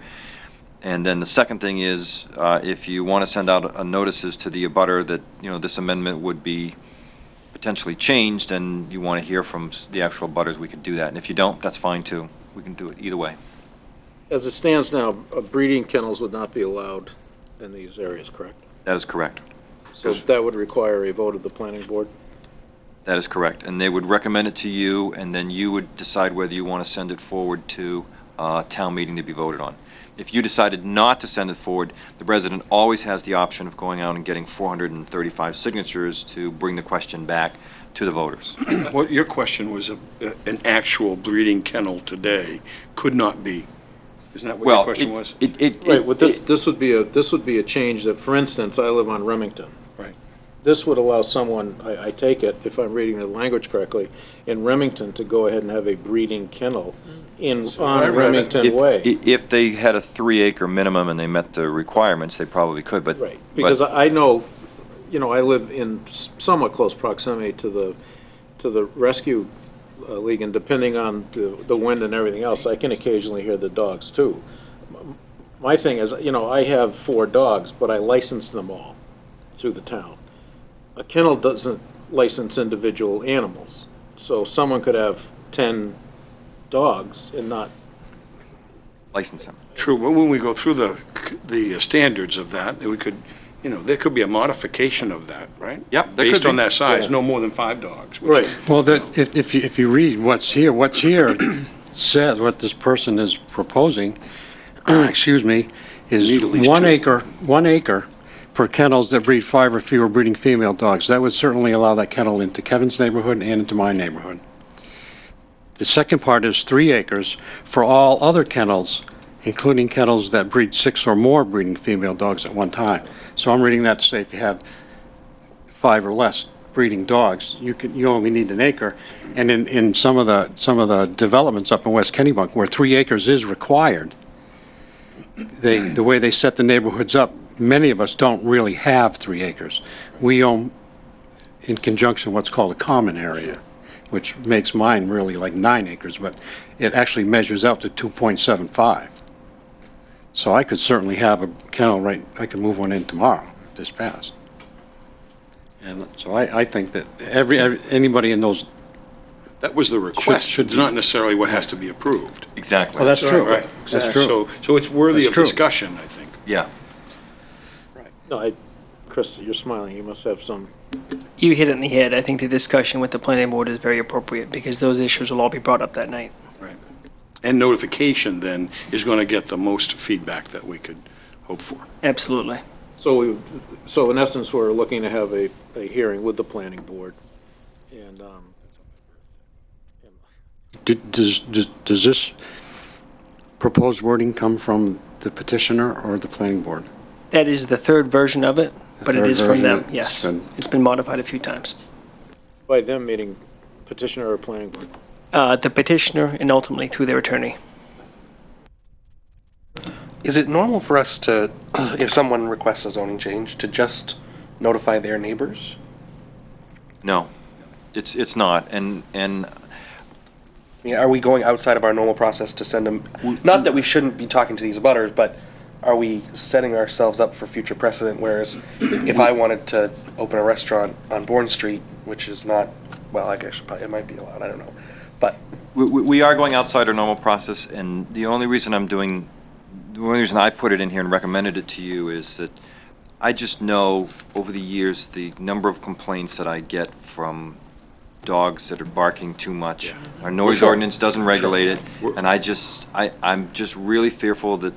Speaker 4: And then the second thing is, if you want to send out notices to the abutter that, this amendment would be potentially changed, and you want to hear from the actual abutters, we could do that. And if you don't, that's fine too. We can do it either way.
Speaker 2: As it stands now, breeding kennels would not be allowed in these areas, correct?
Speaker 4: That is correct.
Speaker 2: So that would require a vote of the planning board?
Speaker 4: That is correct. And they would recommend it to you, and then you would decide whether you want to send it forward to town meeting to be voted on. If you decided not to send it forward, the resident always has the option of going out and getting 435 signatures to bring the question back to the voters.
Speaker 7: What your question was, an actual breeding kennel today could not be. Isn't that what your question was?
Speaker 2: Right, well, this would be a change that, for instance, I live on Remington.
Speaker 7: Right.
Speaker 2: This would allow someone, I take it, if I'm reading the language correctly, in Remington to go ahead and have a breeding kennel on Remington Way.
Speaker 4: If they had a 3-acre minimum and they met the requirements, they probably could, but.
Speaker 2: Right, because I know, I live in somewhat close proximity to the rescue league, and depending on the wind and everything else, I can occasionally hear the dogs too. My thing is, I have 4 dogs, but I license them all through the town. A kennel doesn't license individual animals, so someone could have 10 dogs and not
Speaker 4: license them.
Speaker 7: True, but when we go through the standards of that, we could, there could be a modification of that, right?
Speaker 4: Yep.
Speaker 7: Based on that size, no more than 5 dogs.
Speaker 2: Right.
Speaker 6: Well, if you read what's here says what this person is proposing, excuse me, is 1 acre, 1 acre for kennels that breed 5 or fewer breeding female dogs. That would certainly allow that kennel into Kevin's neighborhood and into my neighborhood. The second part is 3 acres for all other kennels, including kennels that breed 6 or more breeding female dogs at one time. So I'm reading that to say if you have 5 or less breeding dogs, you only need 1 acre. And in some of the developments up in West Kennebunk, where 3 acres is required, the way they set the neighborhoods up, many of us don't really have 3 acres. We own, in conjunction, what's called a common area, which makes mine really like 9 acres, but it actually measures out to 2.75. So I could certainly have a kennel I could move one in tomorrow if this passed. And so I think that anybody in those.
Speaker 7: That was the request, it's not necessarily what has to be approved.
Speaker 4: Exactly.
Speaker 6: Oh, that's true.
Speaker 7: Right.
Speaker 6: That's true.
Speaker 7: So it's worthy of discussion, I think.
Speaker 4: Yeah.
Speaker 2: Right. No, Chris, you're smiling, you must have some.
Speaker 16: You hit it in the head. I think the discussion with the planning board is very appropriate because those issues will all be brought up that night.
Speaker 7: Right. And notification then is going to get the most feedback that we could hope for.
Speaker 16: Absolutely.
Speaker 2: So in essence, we're looking to have a hearing with the planning board. And
Speaker 6: Does this proposed wording come from the petitioner or the planning board?
Speaker 16: That is the third version of it, but it is from them,
Speaker 6: version,
Speaker 16: yes.
Speaker 6: and-
Speaker 16: It's been modified a few times.
Speaker 2: by them meaning petitioner or planning board?
Speaker 16: The petitioner and ultimately through their attorney.
Speaker 9: Is it normal for us to, if someone requests a zoning change, to just notify their neighbors?
Speaker 4: No, it's not. And
Speaker 9: Yeah, are we going outside of our normal process to send them? Not that we shouldn't be talking to these abutters, but are we setting ourselves up for future precedent? Whereas if I wanted to open a restaurant on Bourne Street, which is not, well, I guess it might be allowed, I don't know. But
Speaker 4: we are going outside our normal process, and the only reason I put it in here and recommended it to you is that I just know over the years the number of complaints that I get from dogs that are barking too much. Yeah. Our noise ordinance doesn't regulate it, and I'm just really fearful that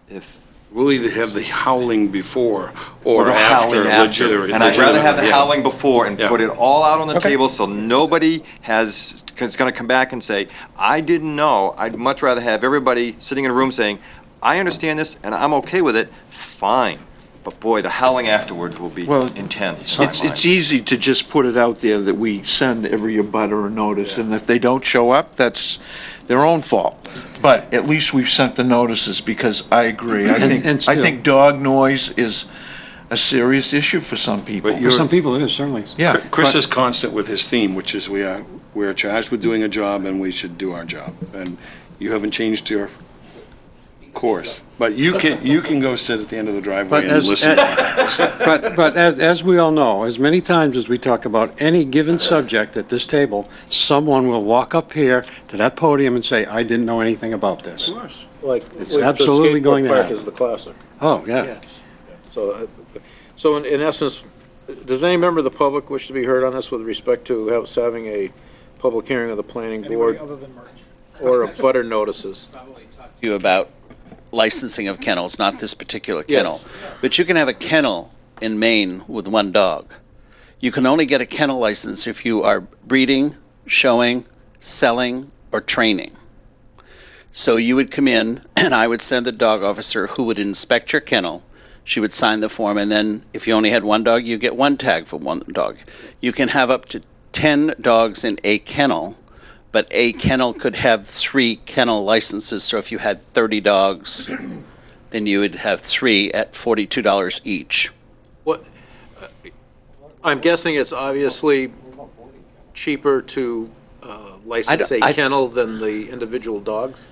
Speaker 4: if
Speaker 7: we'll either have the howling before or after.
Speaker 4: And I'd rather have the howling before and put it all out on the table so nobody is going to come back and say, I didn't know. I'd much rather have everybody sitting in a room saying, I understand this and I'm okay with it, fine. But boy, the howling afterwards will be
Speaker 3: Well,
Speaker 4: intense. in my mind.
Speaker 3: It's easy to just put it out there that we send every abutter a notice, and if they don't show up, that's their own fault. But at least we've sent the notices, because I agree.
Speaker 6: And still-
Speaker 3: I think dog noise is a serious issue for some people.
Speaker 7: But
Speaker 6: For some people, it is, certainly.
Speaker 3: Yeah.
Speaker 7: Chris is constant with his theme, which is we're charged with doing a job and we should do our job. And you haven't changed your course. But you can go sit at the end of the driveway and listen.
Speaker 6: But as we all know, as many times as we talk about any given subject at this table, someone will walk up here to that podium and say, I didn't know anything about this.
Speaker 2: Like,
Speaker 6: It's
Speaker 2: the
Speaker 6: absolutely going to
Speaker 2: skateboard park
Speaker 6: happen.
Speaker 2: is the classic.
Speaker 6: Oh, yeah.
Speaker 2: So in essence, does any member of the public wish to be heard on this with respect to us having a public hearing of the planning board
Speaker 5: Anybody other than Merch?
Speaker 2: or a butter notices?
Speaker 10: You about licensing of kennels, not this particular kennel.
Speaker 2: Yes.
Speaker 10: But you can have a kennel in Maine with one dog. You can only get a kennel license if you are breeding, showing, selling, or training. So you would come in, and I would send the dog officer who would inspect your kennel. She would sign the form, and then if you only had one dog, you get one tag for one dog. You can have up to 10 dogs in a kennel, but a kennel could have 3 kennel licenses. So if you had 30 dogs, then you would have 3 at $42 each.
Speaker 2: What, I'm guessing it's obviously cheaper to license a kennel than the individual dogs?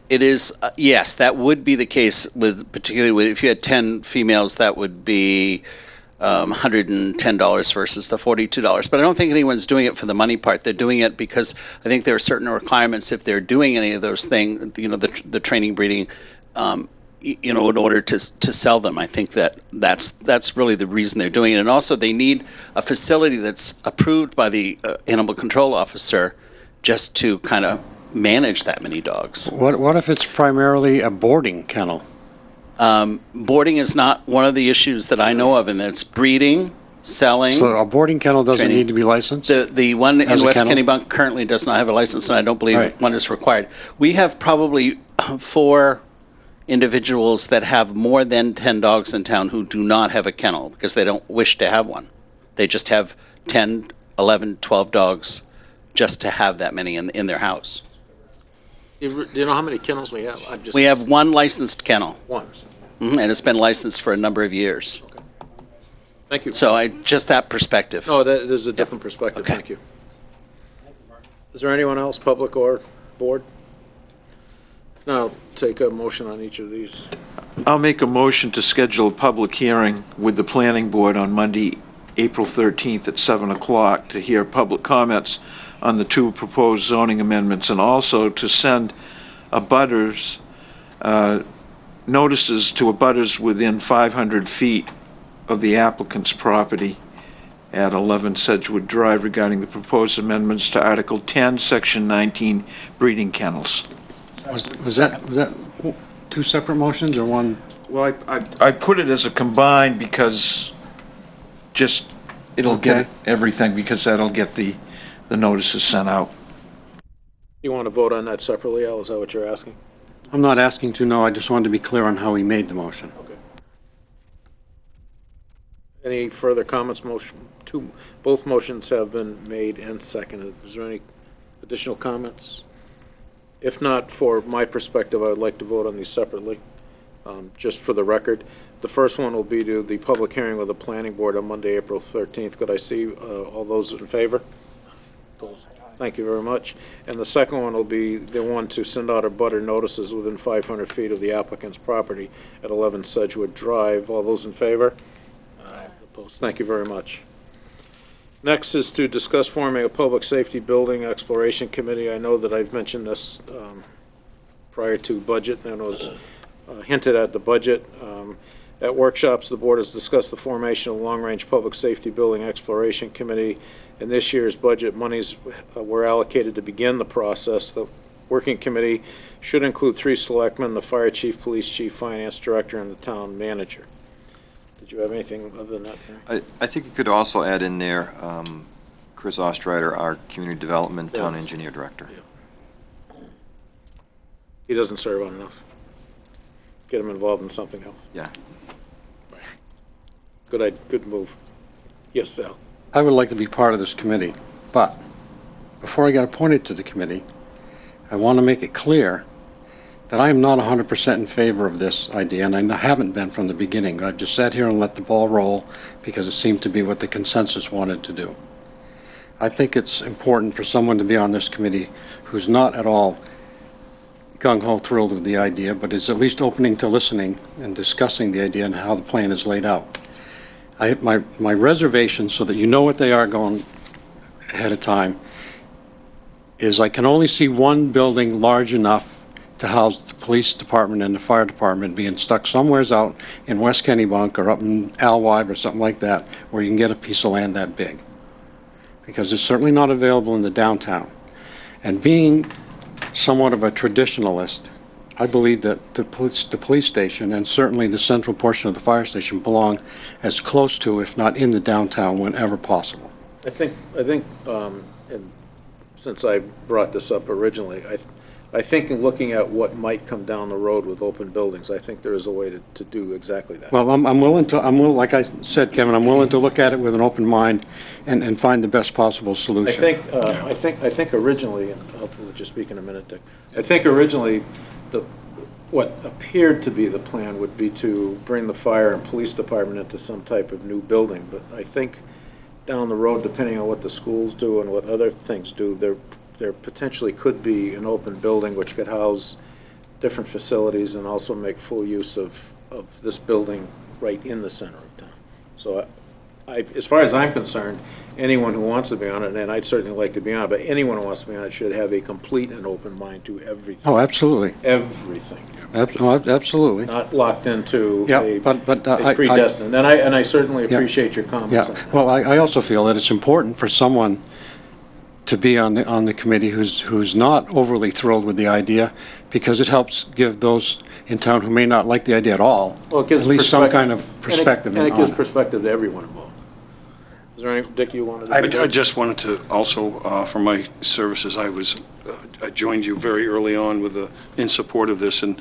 Speaker 10: It is, yes, that would be the case with, particularly with, if you had 10 females, that would be $110 versus the $42. But I don't think anyone's doing it for the money part. They're doing it because I think there are certain requirements if they're doing any of those things, the training, breeding, in order to sell them. I think that's really the reason they're doing it. And also they need a facility that's approved by the animal control officer just to kind of manage that many dogs.
Speaker 6: What if it's primarily a boarding kennel?
Speaker 10: Boarding is not one of the issues that I know of, and that's breeding, selling.
Speaker 6: So a boarding kennel doesn't
Speaker 10: training.
Speaker 6: need to be licensed?
Speaker 10: The one in
Speaker 6: As a
Speaker 10: West
Speaker 6: kennel?
Speaker 10: Kennebunk currently does not have a license, and I don't believe
Speaker 6: Right.
Speaker 10: one is required. We have probably 4 individuals that have more than 10 dogs in town who do not have a kennel because they don't wish to have one. They just have 10, 11, 12 dogs just to have that many in their house.
Speaker 2: Do you know how many kennels we have?
Speaker 10: We have 1 licensed kennel,
Speaker 2: One.
Speaker 10: and it's been licensed for a number of years.
Speaker 2: Thank you.
Speaker 10: So just that perspective.
Speaker 2: No, that is a different perspective.
Speaker 10: Okay.
Speaker 2: Thank you. Is there anyone else, public or board? Now, take a motion on each of these.
Speaker 3: I'll make a motion to schedule a public hearing with the planning board on Monday, April 13th at 7 o'clock to hear public comments on the 2 proposed zoning amendments, and also to send abutters, notices to abutters within 500 feet of the applicant's property at 11 Sedgwood Drive regarding the proposed amendments to Article 10, Section 19, breeding kennels.
Speaker 6: Was that 2 separate motions or one?
Speaker 3: Well, I put it as a combined because just, it'll get
Speaker 6: Okay.
Speaker 3: everything, because that'll get the notices sent out.
Speaker 2: You want to vote on that separately, Al? Is that what you're asking?
Speaker 6: I'm not asking to know, I just wanted to be clear on how he made the motion.
Speaker 2: Any further comments? Both motions have been made and seconded. Is there any additional comments? If not, for my perspective, I would like to vote on these separately, just for the record. The first one will be to the public hearing with the planning board on Monday, April 13th. Could I see all those in favor? Thank you very much. And the second one will be the one to send out abutter notices within 500 feet of the applicant's property at 11 Sedgwood Drive. All those in favor? Opposed? Thank you very much. Next is to discuss forming a public safety building exploration committee. I know that I've mentioned this prior to budget, and it was hinted at the budget. At workshops, the board has discussed the formation of a long-range public safety building exploration committee. In this year's budget, monies were allocated to begin the process. The working committee should include 3 selectmen, the fire chief, police chief, finance director, and the town manager. Did you have anything other than that?
Speaker 4: I think you could also add in there Chris Ostrider, our community development town
Speaker 2: Yes.
Speaker 4: engineer director.
Speaker 2: He doesn't serve on enough. Get him involved in something else.
Speaker 4: Yeah.
Speaker 2: Good move. Yes, Sal.
Speaker 6: I would like to be part of this committee, but before I get appointed to the committee, I want to make it clear that I am not 100% in favor of this idea, and I haven't been from the beginning. I've just sat here and let the ball roll because it seemed to be what the consensus wanted to do. I think it's important for someone to be on this committee who's not at all gung-ho thrilled with the idea, but is at least opening to listening and discussing the idea and how the plan is laid out. My reservation, so that you know what they are going ahead of time, is I can only see one building large enough to house the police department and the fire department being stuck somewheres out in West Kennebunk or up in Alwive or something like that, where you can get a piece of land that big. Because it's certainly not available in the downtown. And being somewhat of a traditionalist, I believe that the police station and certainly the central portion of the fire station belong as close to, if not in the downtown, whenever possible.
Speaker 2: I think, and since I brought this up originally, I think in looking at what might come down the road with open buildings, I think there is a way to do exactly that.
Speaker 6: Well, I'm willing, like I said, Kevin, I'm willing to look at it with an open mind and find the best possible solution.
Speaker 2: I think originally, and I'll let you speak in a minute, Dick. I think originally, what appeared to be the plan would be to bring the fire and police department into some type of new building, but I think down the road, depending on what the schools do and what other things do, there potentially could be an open building which could house different facilities and also make full use of this building right in the center of town. So as far as I'm concerned, anyone who wants to be on it, and I'd certainly like to be on it, but anyone who wants to be on it should have a complete and open mind to everything.
Speaker 6: Oh, absolutely.
Speaker 2: Everything.
Speaker 6: Absolutely.
Speaker 2: Not locked into
Speaker 6: a
Speaker 2: predestined. And I certainly appreciate your comments on that.
Speaker 6: Well, I also feel that it's important for someone to be on the committee who's not overly thrilled with the idea, because it helps give those in town who may not like the idea at all, at least some kind of perspective.
Speaker 2: And it gives perspective to everyone involved. Is there any, Dick, you wanted to?
Speaker 7: I just wanted to also, for my services, I joined you very early on in support of this, and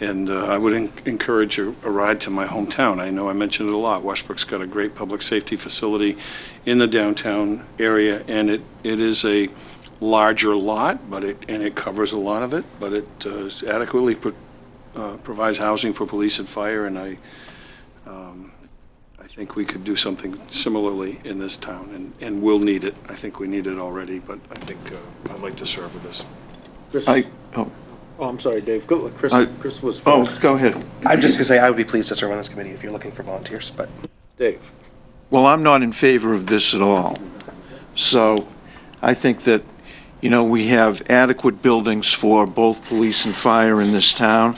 Speaker 7: I would encourage a ride to my hometown. I know I mentioned it a lot. Westbrook's got a great public safety facility in the downtown area, and it is a larger lot, and it covers a lot of it, but it adequately provides housing for police and fire, and I think we could do something similarly in this town, and we'll need it. I think we need it already, but I think I'd like to serve with this.
Speaker 2: Chris? Oh, I'm sorry, Dave. Chris was first.
Speaker 3: Oh, go ahead.
Speaker 9: I'm just going to say I would be pleased to serve on this committee if you're looking for volunteers, but...
Speaker 2: Dave?
Speaker 3: Well, I'm not in favor of this at all. So I think that, we have adequate buildings for both police and fire in this town.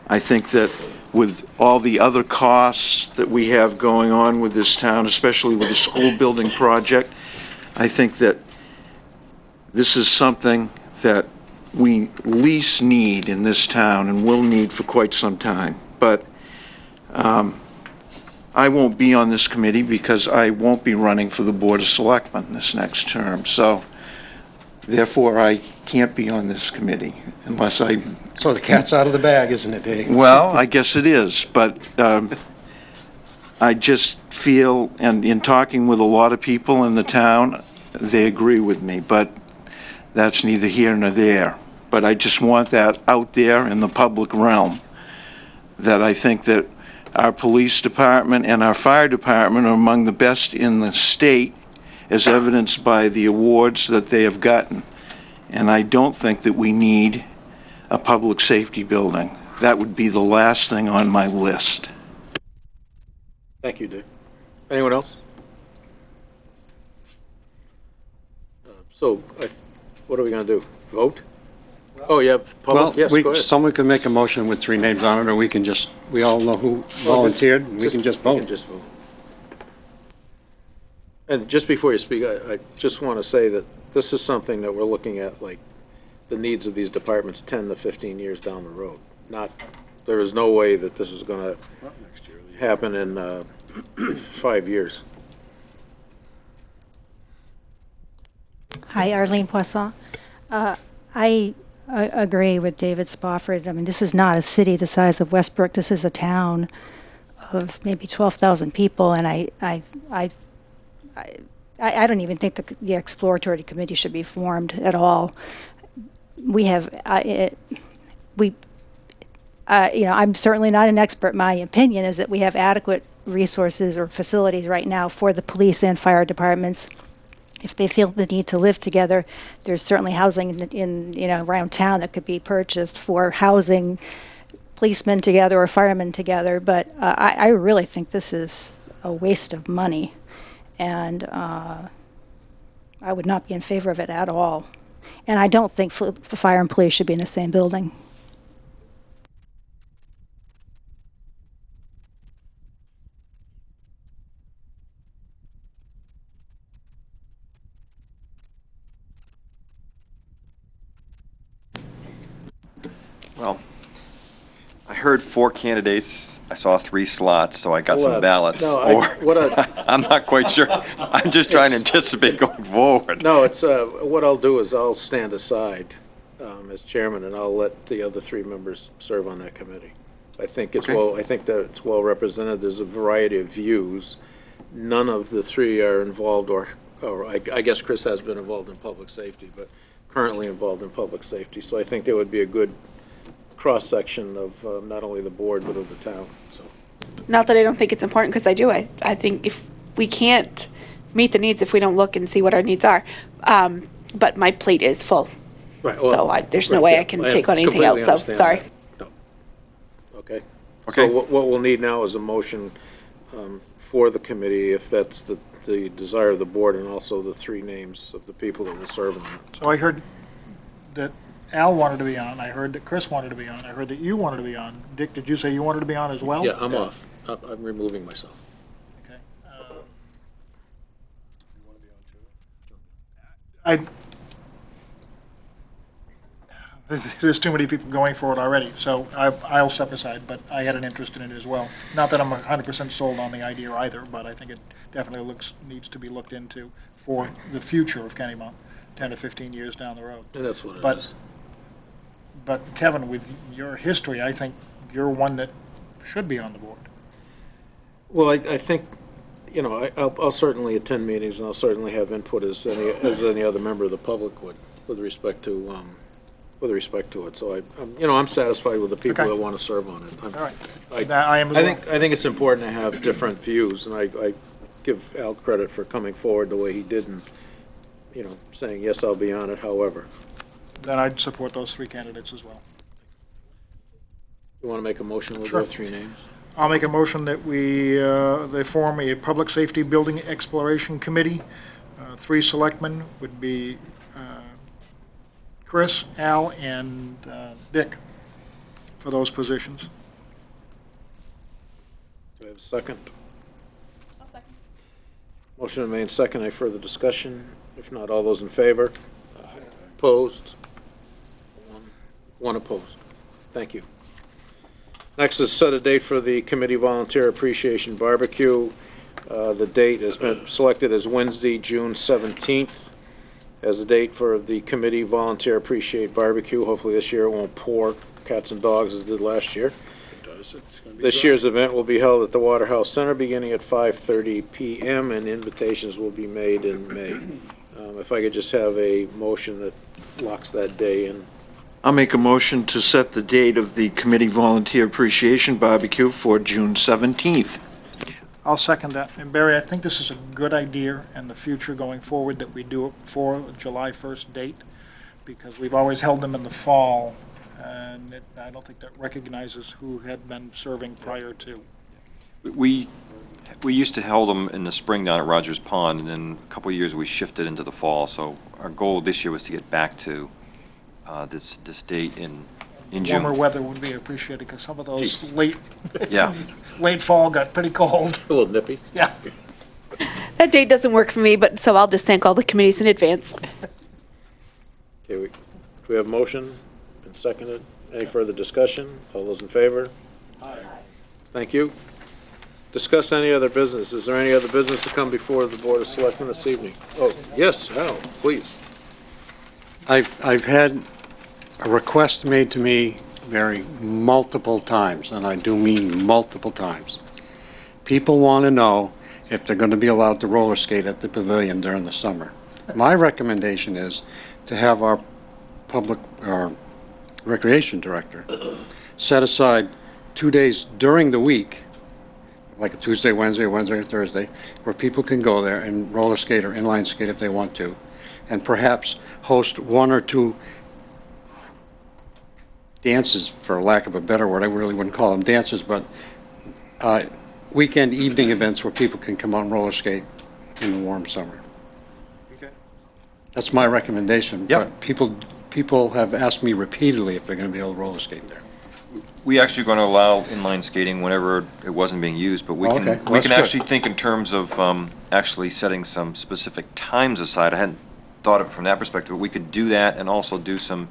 Speaker 3: I think that with all the other costs that we have going on with this town, especially with the school building project, I think that this is something that we least need in this town and will need for quite some time. But I won't be on this committee because I won't be running for the Board of Selectmen this next term. So therefore, I can't be on this committee unless I...
Speaker 6: So the cat's out of the bag, isn't it, Dave?
Speaker 3: Well, I guess it is, but I just feel, and in talking with a lot of people in the town, they agree with me, but that's neither here nor there. But I just want that out there in the public realm, that I think that our police department and our fire department are among the best in the state, as evidenced by the awards that they have gotten. And I don't think that we need a public safety building. That would be the last thing on my list.
Speaker 2: Thank you, Dick. Anyone else? So, what are we going to do? Vote? Oh, yeah, public, yes, go ahead.
Speaker 6: Someone can make a motion with 3 names on it, or we all know who volunteered, and we can just vote.
Speaker 2: We can just vote. And just before you speak, I just want to say that this is something that we're looking at, like, the needs of these departments 10 to 15 years down the road. There is no way that this is going to happen in 5 years.
Speaker 17: Hi, Arlene Poisson. I agree with David Spofford. I mean, this is not a city the size of Westbrook. This is a town. of maybe 12,000 people, and I don't even think the exploratory committee should be formed at all. We have, I'm certainly not an expert. My opinion is that we have adequate resources or facilities right now for the police and fire departments. If they feel the need to live together, there's certainly housing in around town that could be purchased for housing policemen together or firemen together. But I really think this is a waste of money. And I would not be in favor of it at all. And I don't think fire and police should be in the same building.
Speaker 4: Well, I heard 4 candidates. I saw 3 slots, so I got some ballots. I'm not quite sure. I'm just trying to anticipate going forward.
Speaker 2: No, it's, what I'll do is I'll stand aside as chairman, and I'll let the other 3 members serve on that committee. I think it's I think that it's well represented. There's a variety of views. None of the 3 are involved, or I guess Chris has been involved in public safety, but currently involved in public safety. So I think there would be a good cross-section of not only the board, but of the town. So,
Speaker 15: Not that I don't think it's important, because I do. I think if we can't meet the needs if we don't look and see what our needs are. But my plate is full.
Speaker 2: right. Well,
Speaker 15: So there's no way I can take on anything else. So, sorry.
Speaker 2: No. Okay. So what we'll need now is a motion for the committee, if that's the desire of the board, and also the 3 names of the people that will serve on it.
Speaker 5: So I heard that Al wanted to be on, I heard that Chris wanted to be on, I heard that you wanted to be on. Dick, did you say you wanted to be on as well?
Speaker 2: Yeah, I'm off. I'm removing myself.
Speaker 5: Okay. There's too many people going for it already, so I'll step aside, but I had an interest in it as well. Not that I'm 100% sold on the idea either, but I think it definitely needs to be looked into for the future of Kennebunk, 10 to 15 years down the road.
Speaker 2: And that's what it is.
Speaker 5: But Kevin, with your history, I think you're one that should be on the board.
Speaker 2: Well, I think, I'll certainly attend meetings, and I'll certainly have input as any other member of the public would, with respect to it. So I'm satisfied with the people that want to serve on it.
Speaker 5: All right.
Speaker 2: I think it's important to have different views, and I give Al credit for coming forward the way he did, and saying yes, I'll be on it. However,
Speaker 5: then I'd support those 3 candidates as well.
Speaker 2: you want to make a motion with
Speaker 5: Sure.
Speaker 2: those 3 names?
Speaker 5: I'll make a motion that they form a Public Safety Building Exploration Committee. 3 selectmen would be Chris, Al, and Dick for those positions.
Speaker 2: Do I have a second? I'll second. Motion made second. Any further discussion? If not, all those in favor? Opposed? One opposed. Thank you. Next is set a date for the Committee Volunteer Appreciation Barbecue. The date has been selected as Wednesday, June 17th, as the date for the Committee Volunteer Appreciate Barbecue. Hopefully this year it won't pour cats and dogs as it did last year.
Speaker 7: If it does, it's going to be
Speaker 2: This
Speaker 7: good.
Speaker 2: year's event will be held at the Waterhouse Center beginning at 5:30 p.m. and invitations will be made in May. If I could just have a motion that locks that day in.
Speaker 3: I'll make a motion to set the date of the Committee Volunteer Appreciation Barbecue for June 17th.
Speaker 5: I'll second that. And Barry, I think this is a good idea in the future going forward that we do it before the July 1st date, because we've always held them in the fall, and I don't think that recognizes who had been serving prior to.
Speaker 4: We used to hold them in the spring down at Rogers Pond, and then a couple of years we shifted into the fall. So our goal this year was to get back to this date in June.
Speaker 5: Warmer weather would be appreciated, because some of those
Speaker 2: Jeez.
Speaker 5: late fall got pretty cold.
Speaker 2: A little nippy.
Speaker 5: Yeah.
Speaker 15: That date doesn't work for me, but so I'll just thank all the committees in advance.
Speaker 2: Okay, do we have a motion and seconded? Any further discussion? All those in favor? Aye. Thank you. Discuss any other business. Is there any other business to come before the Board of Selectmen this evening? Oh, yes, Al, please.
Speaker 6: I've had a request made to me, Barry, multiple times, and I do mean multiple times. People want to know if they're going to be allowed to roller skate at the pavilion during the summer. My recommendation is to have our recreation director set aside 2 days during the week, like a Tuesday, Wednesday, or Thursday, where people can go there and roller skate or inline skate if they want to, and perhaps host 1 or 2 dances, for lack of a better word. I really wouldn't call them dances, but weekend evening events where people can come out and roller skate in the warm summer.
Speaker 4: Okay.
Speaker 6: That's my recommendation.
Speaker 4: Yep.
Speaker 6: But people have asked me repeatedly if they're going to be able to roller skate there.
Speaker 4: We actually going to allow inline skating whenever it wasn't being used, but we
Speaker 6: Oh,
Speaker 4: can
Speaker 6: okay. Well,
Speaker 4: we
Speaker 6: that's
Speaker 4: can
Speaker 6: good.
Speaker 4: actually think in terms of actually setting some specific times aside. I hadn't thought of it from that perspective. We could do that and also do some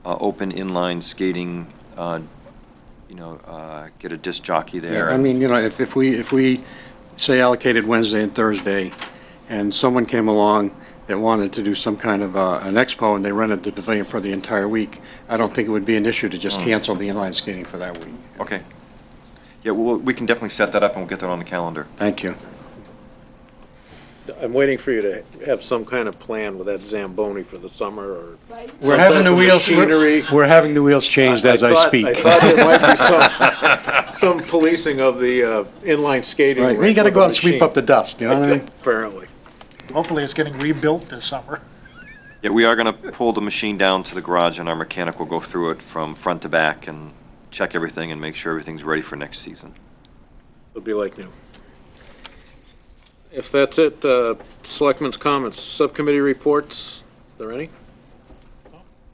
Speaker 4: open inline skating. Get a disc jockey there.
Speaker 6: Yeah, I mean, if we say allocated Wednesday and Thursday, and someone came along that wanted to do some kind of an expo and they rented the pavilion for the entire week, I don't think it would be an issue to just cancel the inline skating for that week.
Speaker 4: Okay. Yeah, well, we can definitely set that up and we'll get that on the calendar.
Speaker 6: Thank you.
Speaker 2: I'm waiting for you to have some kind of plan with that Zamboni for the summer or
Speaker 6: We're having the wheels.
Speaker 2: machinery.
Speaker 6: We're having the wheels changed as I speak.
Speaker 2: I thought there might be some policing of the inline skating.
Speaker 6: Right, we got to go out and sweep up the dust. You know what I mean?
Speaker 2: Apparently.
Speaker 5: Hopefully it's getting rebuilt this summer.
Speaker 4: Yeah, we are going to pull the machine down to the garage and our mechanic will go through it from front to back and check everything and make sure everything's ready for next season.
Speaker 2: It'll be like new. If that's it, Selectmen's comments, subcommittee reports, are there any?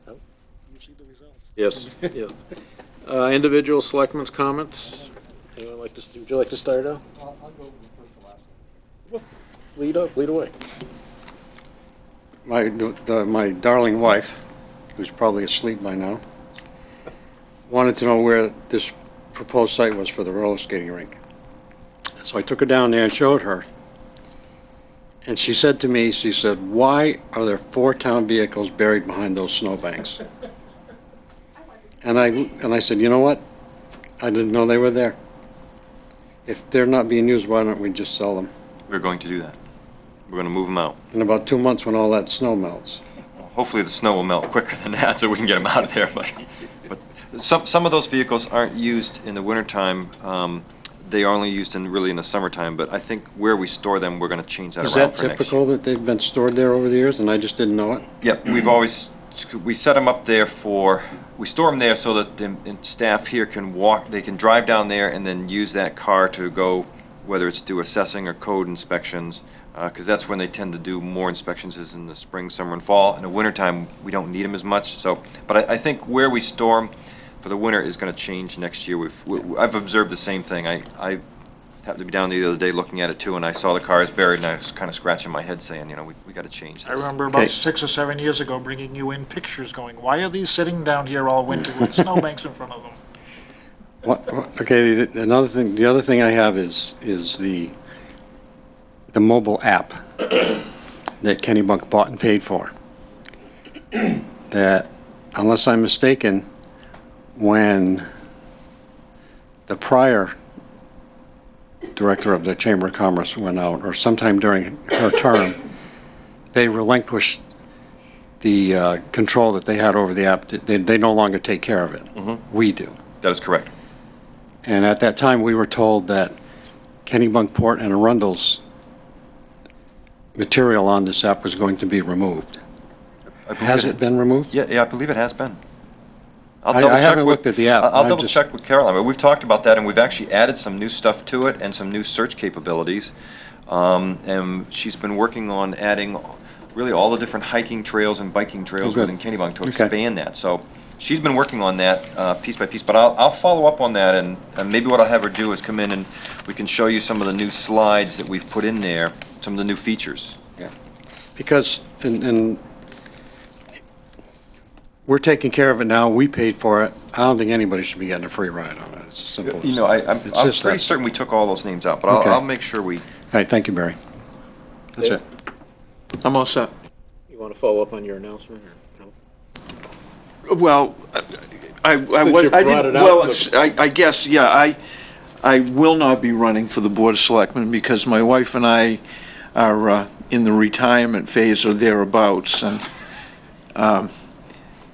Speaker 2: No? Yes, yeah. Individual Selectmen's comments, anyone like to, would you like to start out?
Speaker 6: I'll go first to last.
Speaker 2: Lead away.
Speaker 6: My darling wife, who's probably asleep by now, wanted to know where this proposed site was for the roller skating rink. So I took her down there and showed her. And she said to me, she said, "Why are there 4 town vehicles buried behind those snowbanks?" And I said, "You know what? I didn't know they were there. If they're not being used, why don't we just sell them?"
Speaker 4: We're going to do that. We're going to move them out.
Speaker 6: In about 2 months when all that snow melts.
Speaker 4: Hopefully the snow will melt quicker than that so we can get them out of there. But some of those vehicles aren't used in the wintertime. They are only used in the summertime, but I think where we store them, we're going to change that
Speaker 6: Is
Speaker 4: around
Speaker 6: that
Speaker 4: for next year.
Speaker 6: typical that they've been stored there over the years and I just didn't know it?
Speaker 4: Yep, we set them up there we store them there so that the staff here can they can drive down there and then use that car to go, whether it's do assessing or code inspections, because that's when they tend to do more inspections is in the spring, summer, and fall. In the wintertime, we don't need them as much, but I think where we store them for the winter is going to change next year. I've observed the same thing. I happened to be down there the other day looking at it too, and I saw the cars buried, and I was kind of scratching my head saying, we got to change this.
Speaker 5: I remember about 6 or 7 years ago bringing you in pictures going, why are these sitting down here all winter with snowbanks in front of them?
Speaker 6: Okay, the other thing I have is the mobile app that Kennebunk bought and paid for. That, unless I'm mistaken, when the prior director of the Chamber of Commerce went out, or sometime during her term, they relinquished the control that they had over the app. They no longer take care of it.
Speaker 4: Mm-hmm.
Speaker 6: We do.
Speaker 4: That is correct.
Speaker 6: And at that time, we were told that Kennebunkport and Arundel's material on this app was going to be removed. Has it been removed?
Speaker 4: Yeah, I believe it has been.
Speaker 6: I haven't looked at the app.
Speaker 4: I'll double check with Caroline, but we've talked about that, and we've actually added some new stuff to it and some new search capabilities. And she's been working on adding really all the different hiking trails and biking trails within Kennebunk to expand that. So she's been working on that piece by piece, but I'll follow up on that, and maybe what I'll have her do is come in and we can show you some of the new slides that we've put in there, some of the new features.
Speaker 6: Yeah. Because, and we're taking care of it now, we paid for it. I don't think anybody should be getting a free ride on it. It's as simple as
Speaker 4: I'm pretty certain we took all those names out, but I'll make sure we...
Speaker 6: All right, thank you, Barry. That's it.
Speaker 3: I'm all set.
Speaker 2: You want to follow up on your announcement? Or no?
Speaker 3: Well, I
Speaker 2: Since you brought it up,
Speaker 3: I guess, yeah, I will not be running for the Board of Selectmen because my wife and I are in the retirement phase or thereabouts. And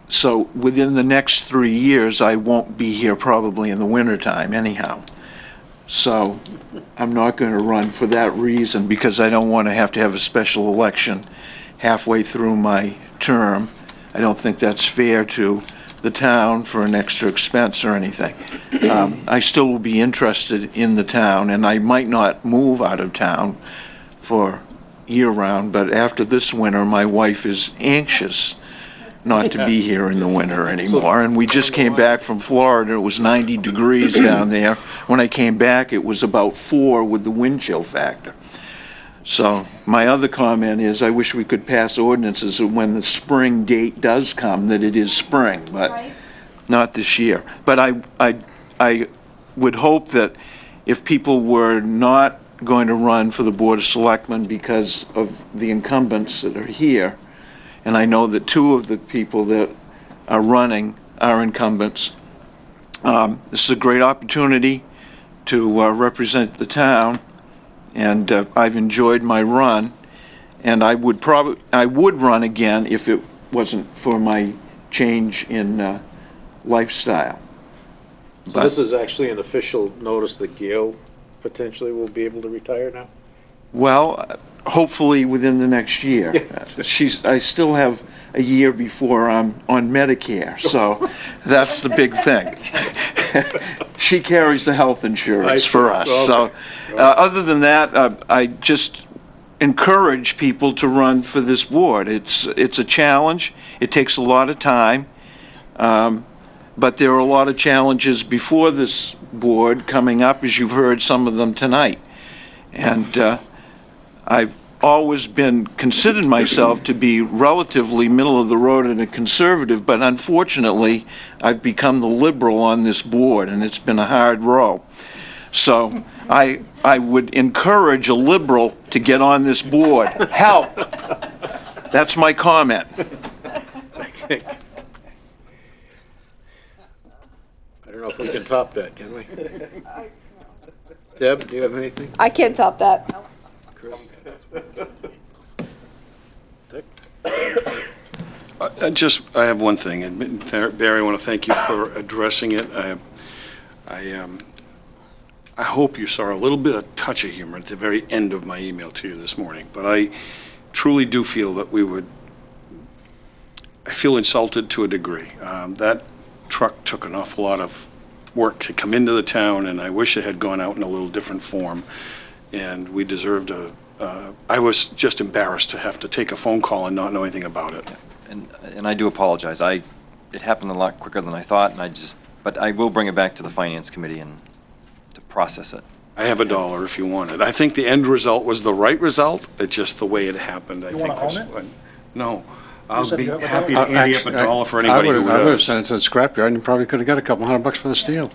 Speaker 3: so within the next 3 years, I won't be here probably in the wintertime anyhow. So I'm not going to run for that reason because I don't want to have a special election halfway through my term. I don't think that's fair to the town for an extra expense or anything. I still will be interested in the town, and I might not move out of town for year-round, but after this winter, my wife is anxious not to be here in the winter anymore. And we just came back from Florida. It was 90 degrees down there. When I came back, it was about 4 with the wind chill factor. So my other comment is I wish we could pass ordinances that when the spring date does come, that it is spring, but not this year. But I would hope that if people were not going to run for the Board of Selectmen because of the incumbents that are here, and I know that 2 of the people that are running are incumbents, this is a great opportunity to represent the town. And I've enjoyed my run, and I would run again if it wasn't for my change in lifestyle.
Speaker 2: So this is actually an official notice that Gail potentially will be able to retire now?
Speaker 3: Well, hopefully within the next year. I still have a year before I'm on Medicare, so that's the big thing. She carries the health insurance for us. So other than that, I just encourage people to run for this board. It's a challenge. It takes a lot of time. But there are a lot of challenges before this board coming up, as you've heard some of them tonight. And I've always considered myself to be relatively middle of the road and a conservative, but unfortunately, I've become the liberal on this board, and it's been a hard row. So I would encourage a liberal to get on this board. Help! That's my comment.
Speaker 2: I don't know if we can top that, can we? Deb, do you have anything?
Speaker 15: I can't top that.
Speaker 7: I have one thing, and Barry, I want to thank you for addressing it. I hope you saw a little bit of touch of humor at the very end of my email to you this morning, but I truly do feel that I feel insulted to a degree. That truck took an awful lot of work to come into the town, and I wish it had gone out in a little different form, and we deserved I was just embarrassed to have to take a phone call and not know anything about it.
Speaker 4: And I do apologize. It happened a lot quicker than I thought, but I will bring it back to the Finance Committee and to process it.
Speaker 7: I have $1 if you want it. I think the end result was the right result. It's just the way it happened.
Speaker 5: You want to own it?
Speaker 7: No. I'll be
Speaker 5: you have
Speaker 7: happy to ante up $1 for anybody who
Speaker 6: I would have
Speaker 7: does.
Speaker 6: sent it to the scrapyard and probably could have got a couple $100 for the steel.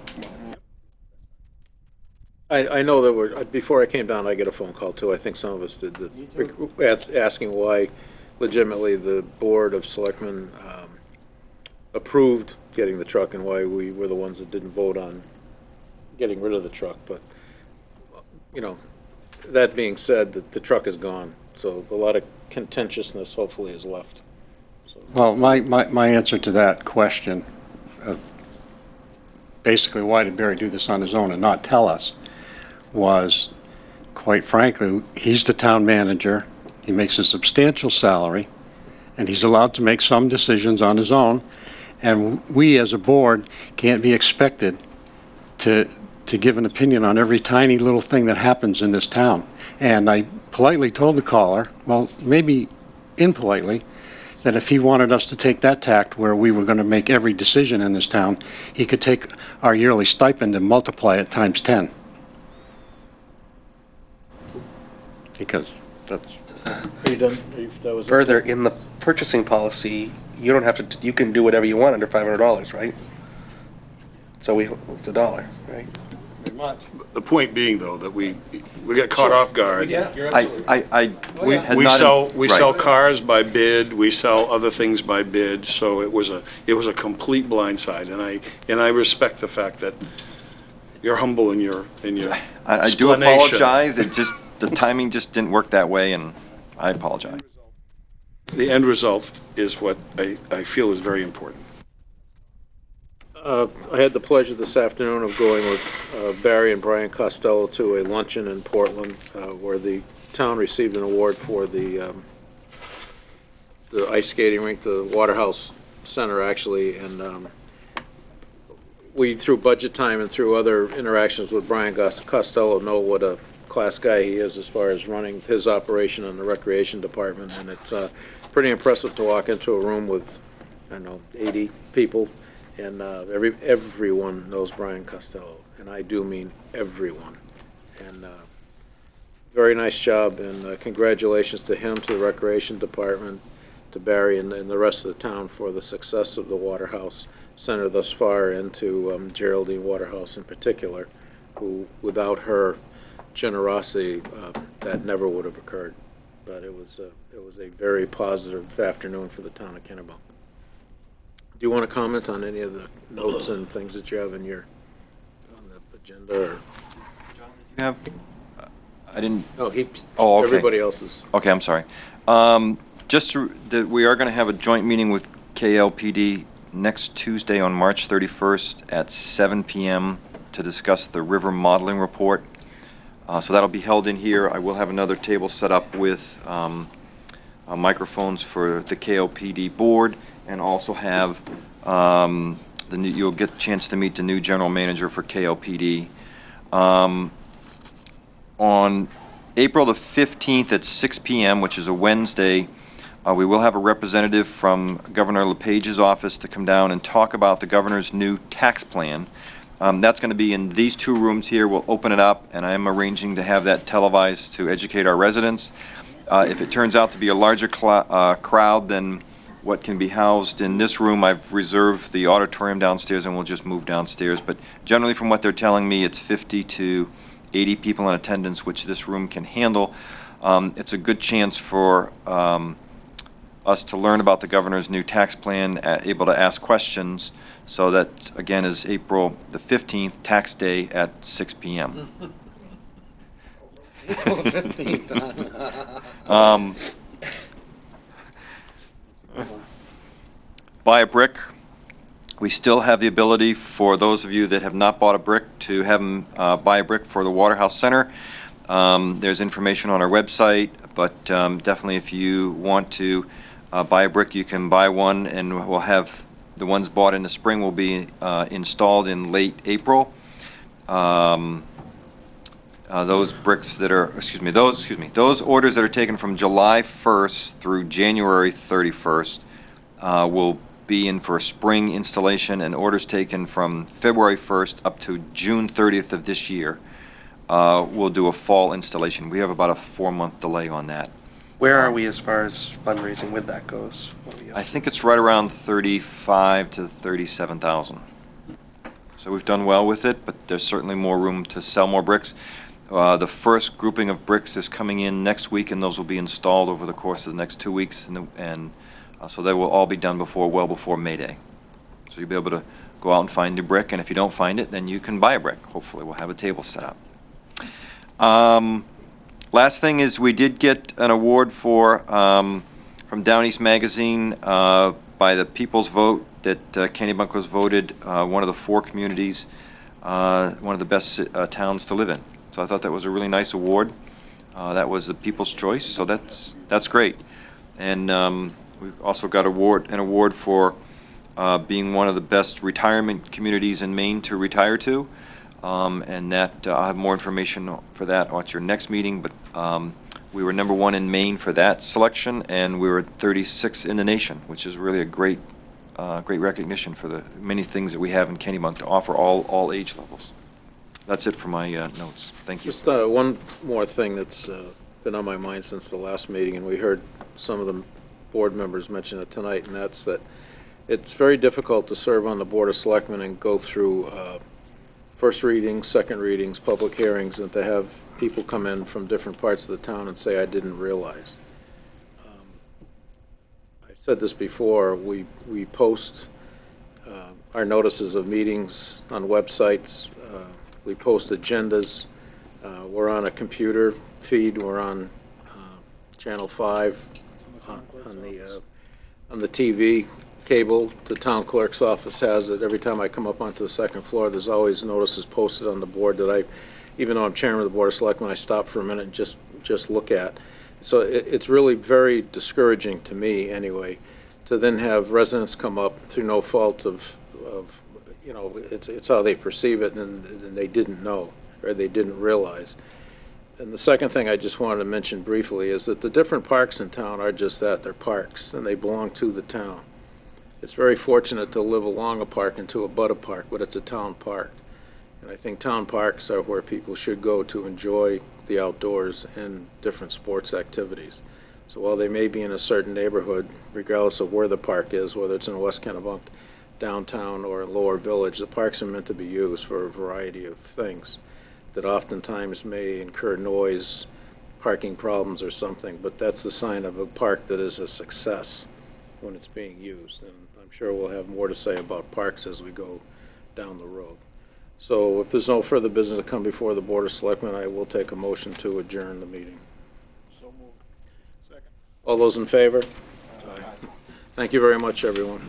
Speaker 2: I know that before I came down, I get a phone call too. I think some of us did, asking why legitimately the Board of Selectmen approved getting the truck and why we were the ones that didn't vote on getting rid of the truck. But, that being said, the truck is gone. So a lot of contentiousness hopefully is left. So.
Speaker 6: Well, my answer to that question, basically why did Barry do this on his own and not tell us, was, quite frankly, he's the town manager, he makes a substantial salary, and he's allowed to make some decisions on his own, and we as a board can't be expected to give an opinion on every tiny little thing that happens in this town. And I politely told the caller, well, maybe impolitely, that if he wanted us to take that tact where we were going to make every decision in this town, he could take our yearly stipend and multiply it times 10. Because that's...
Speaker 2: Are you done? That was
Speaker 9: Further, in the purchasing policy, you don't have to, you can do whatever you want under $500, right? So it's $1, right?
Speaker 6: Pretty much.
Speaker 7: The point being, though, that we got caught off guard.
Speaker 4: We
Speaker 7: We sell cars by bid, we sell other things by bid, so it was a complete blindside, and I respect the fact that you're humble in your
Speaker 4: I do
Speaker 7: explanation.
Speaker 4: apologize. The timing just didn't work that way, and I apologize.
Speaker 7: The end result is what I feel is very important.
Speaker 2: I had the pleasure this afternoon of going with Barry and Brian Costello to a luncheon in Portland where the town received an award for the ice skating rink, the Waterhouse Center, actually, and we, through budget time and through other interactions with Brian Costello, know what a class guy he is as far as running his operation in the recreation department, and it's pretty impressive to walk into a room with, I don't know, 80 people, and everyone knows Brian Costello, and I do mean everyone. And very nice job, and congratulations to him, to the recreation department, to Barry and the rest of the town for the success of the Waterhouse Center thus far, and to Geraldine Waterhouse in particular, who, without her generosity, that never would have occurred. But it was a very positive afternoon for the town of Kennebunk. Do you want to comment on any of the notes and things that you have in your on the agenda? Or?
Speaker 4: You have? I didn't.
Speaker 2: Oh,
Speaker 4: okay.
Speaker 2: Everybody else is.
Speaker 4: Okay, I'm sorry. We are going to have a joint meeting with KLPD next Tuesday on March 31st at 7 p.m. to discuss the river modeling report. So that'll be held in here. I will have another table set up with microphones for the KLPD board, and also have you'll get a chance to meet the new general manager for KLPD. On April the 15th at 6 p.m., which is a Wednesday, we will have a representative from Governor LePage's office to come down and talk about the governor's new tax plan. That's going to be in these two rooms here. We'll open it up, and I am arranging to have that televised to educate our residents. If it turns out to be a larger crowd than what can be housed in this room, I've reserved the auditorium downstairs, and we'll just move downstairs. But generally, from what they're telling me, it's 50 to 80 people in attendance, which this room can handle. It's a good chance for us to learn about the governor's new tax plan, able to ask questions. So that, again, is April the 15th, tax day at 6 p.m.
Speaker 6: April the 15th.
Speaker 4: Buy a brick. We still have the ability for those of you that have not bought a brick to have them buy a brick for the Waterhouse Center. There's information on our website, but definitely if you want to buy a brick, you can buy one, and we'll have the ones bought in the spring will be installed in late April. Those bricks that are, those orders that are taken from July 1st through January 31st will be in for a spring installation, and orders taken from February 1st up to June 30th of this year we'll do a fall installation. We have about a 4-month delay on that.
Speaker 9: Where are we as far as fundraising with that goes?
Speaker 4: I think it's right around 35 to 37,000. So we've done well with it, but there's certainly more room to sell more bricks. The first grouping of bricks is coming in next week, and those will be installed over the course of the next 2 weeks, and so they will all be done well before May Day. So you'll be able to go out and find your brick, and if you don't find it, then you can buy a brick. Hopefully we'll have a table set up. Last thing is we did get an award from Down East Magazine by the people's vote that Kennebunk was voted one of the 4 communities, one of the best towns to live in. So I thought that was a really nice award. That was the people's choice, so that's great. And we've also got an award for being one of the best retirement communities in Maine to retire to. And that I'll have more information for that at your next meeting, but we were #1 in Maine for that selection, and we were 36 in the nation, which is really a great recognition for the many things that we have in Kennebunk to offer all age levels. That's it for my notes. Thank you.
Speaker 2: Just one more thing that's been on my mind since the last meeting, and we heard some of the board members mention it tonight, and that's that it's very difficult to serve on the Board of Selectmen and go through first readings, second readings, public hearings, and to have people come in from different parts of the town and say, I didn't realize. I've said this before, we post our notices of meetings on websites We post agendas. We're on a computer feed. We're on Channel 5 on the TV cable. The town clerk's office has it. Every time I come up onto the second floor, there's always notices posted on the board that even though I'm chairman of the Board of Selectmen, I stop for a minute and just look at. So it's really very discouraging to me, anyway, to then have residents come up through no fault of it's how they perceive it, and they didn't know, or they didn't realize. And the second thing I just wanted to mention briefly is that the different parks in town are just that. They're parks, and they belong to the town. It's very fortunate to live along a park and to abut a park, but it's a town park. And I think town parks are where people should go to enjoy the outdoors and different sports activities. So while they may be in a certain neighborhood, regardless of where the park is, whether it's in West Kennebunk, downtown, or Lower Village, the parks are meant to be used for a variety of things that oftentimes may incur noise, parking problems, or something, but that's the sign of a park that is a success when it's being used. And I'm sure we'll have more to say about parks as we go down the road. So if there's no further business to come before the Board of Selectmen, I will take a motion to adjourn the meeting.
Speaker 5: So moved. Second.
Speaker 2: All those in favor? Aye. Thank you very much, everyone.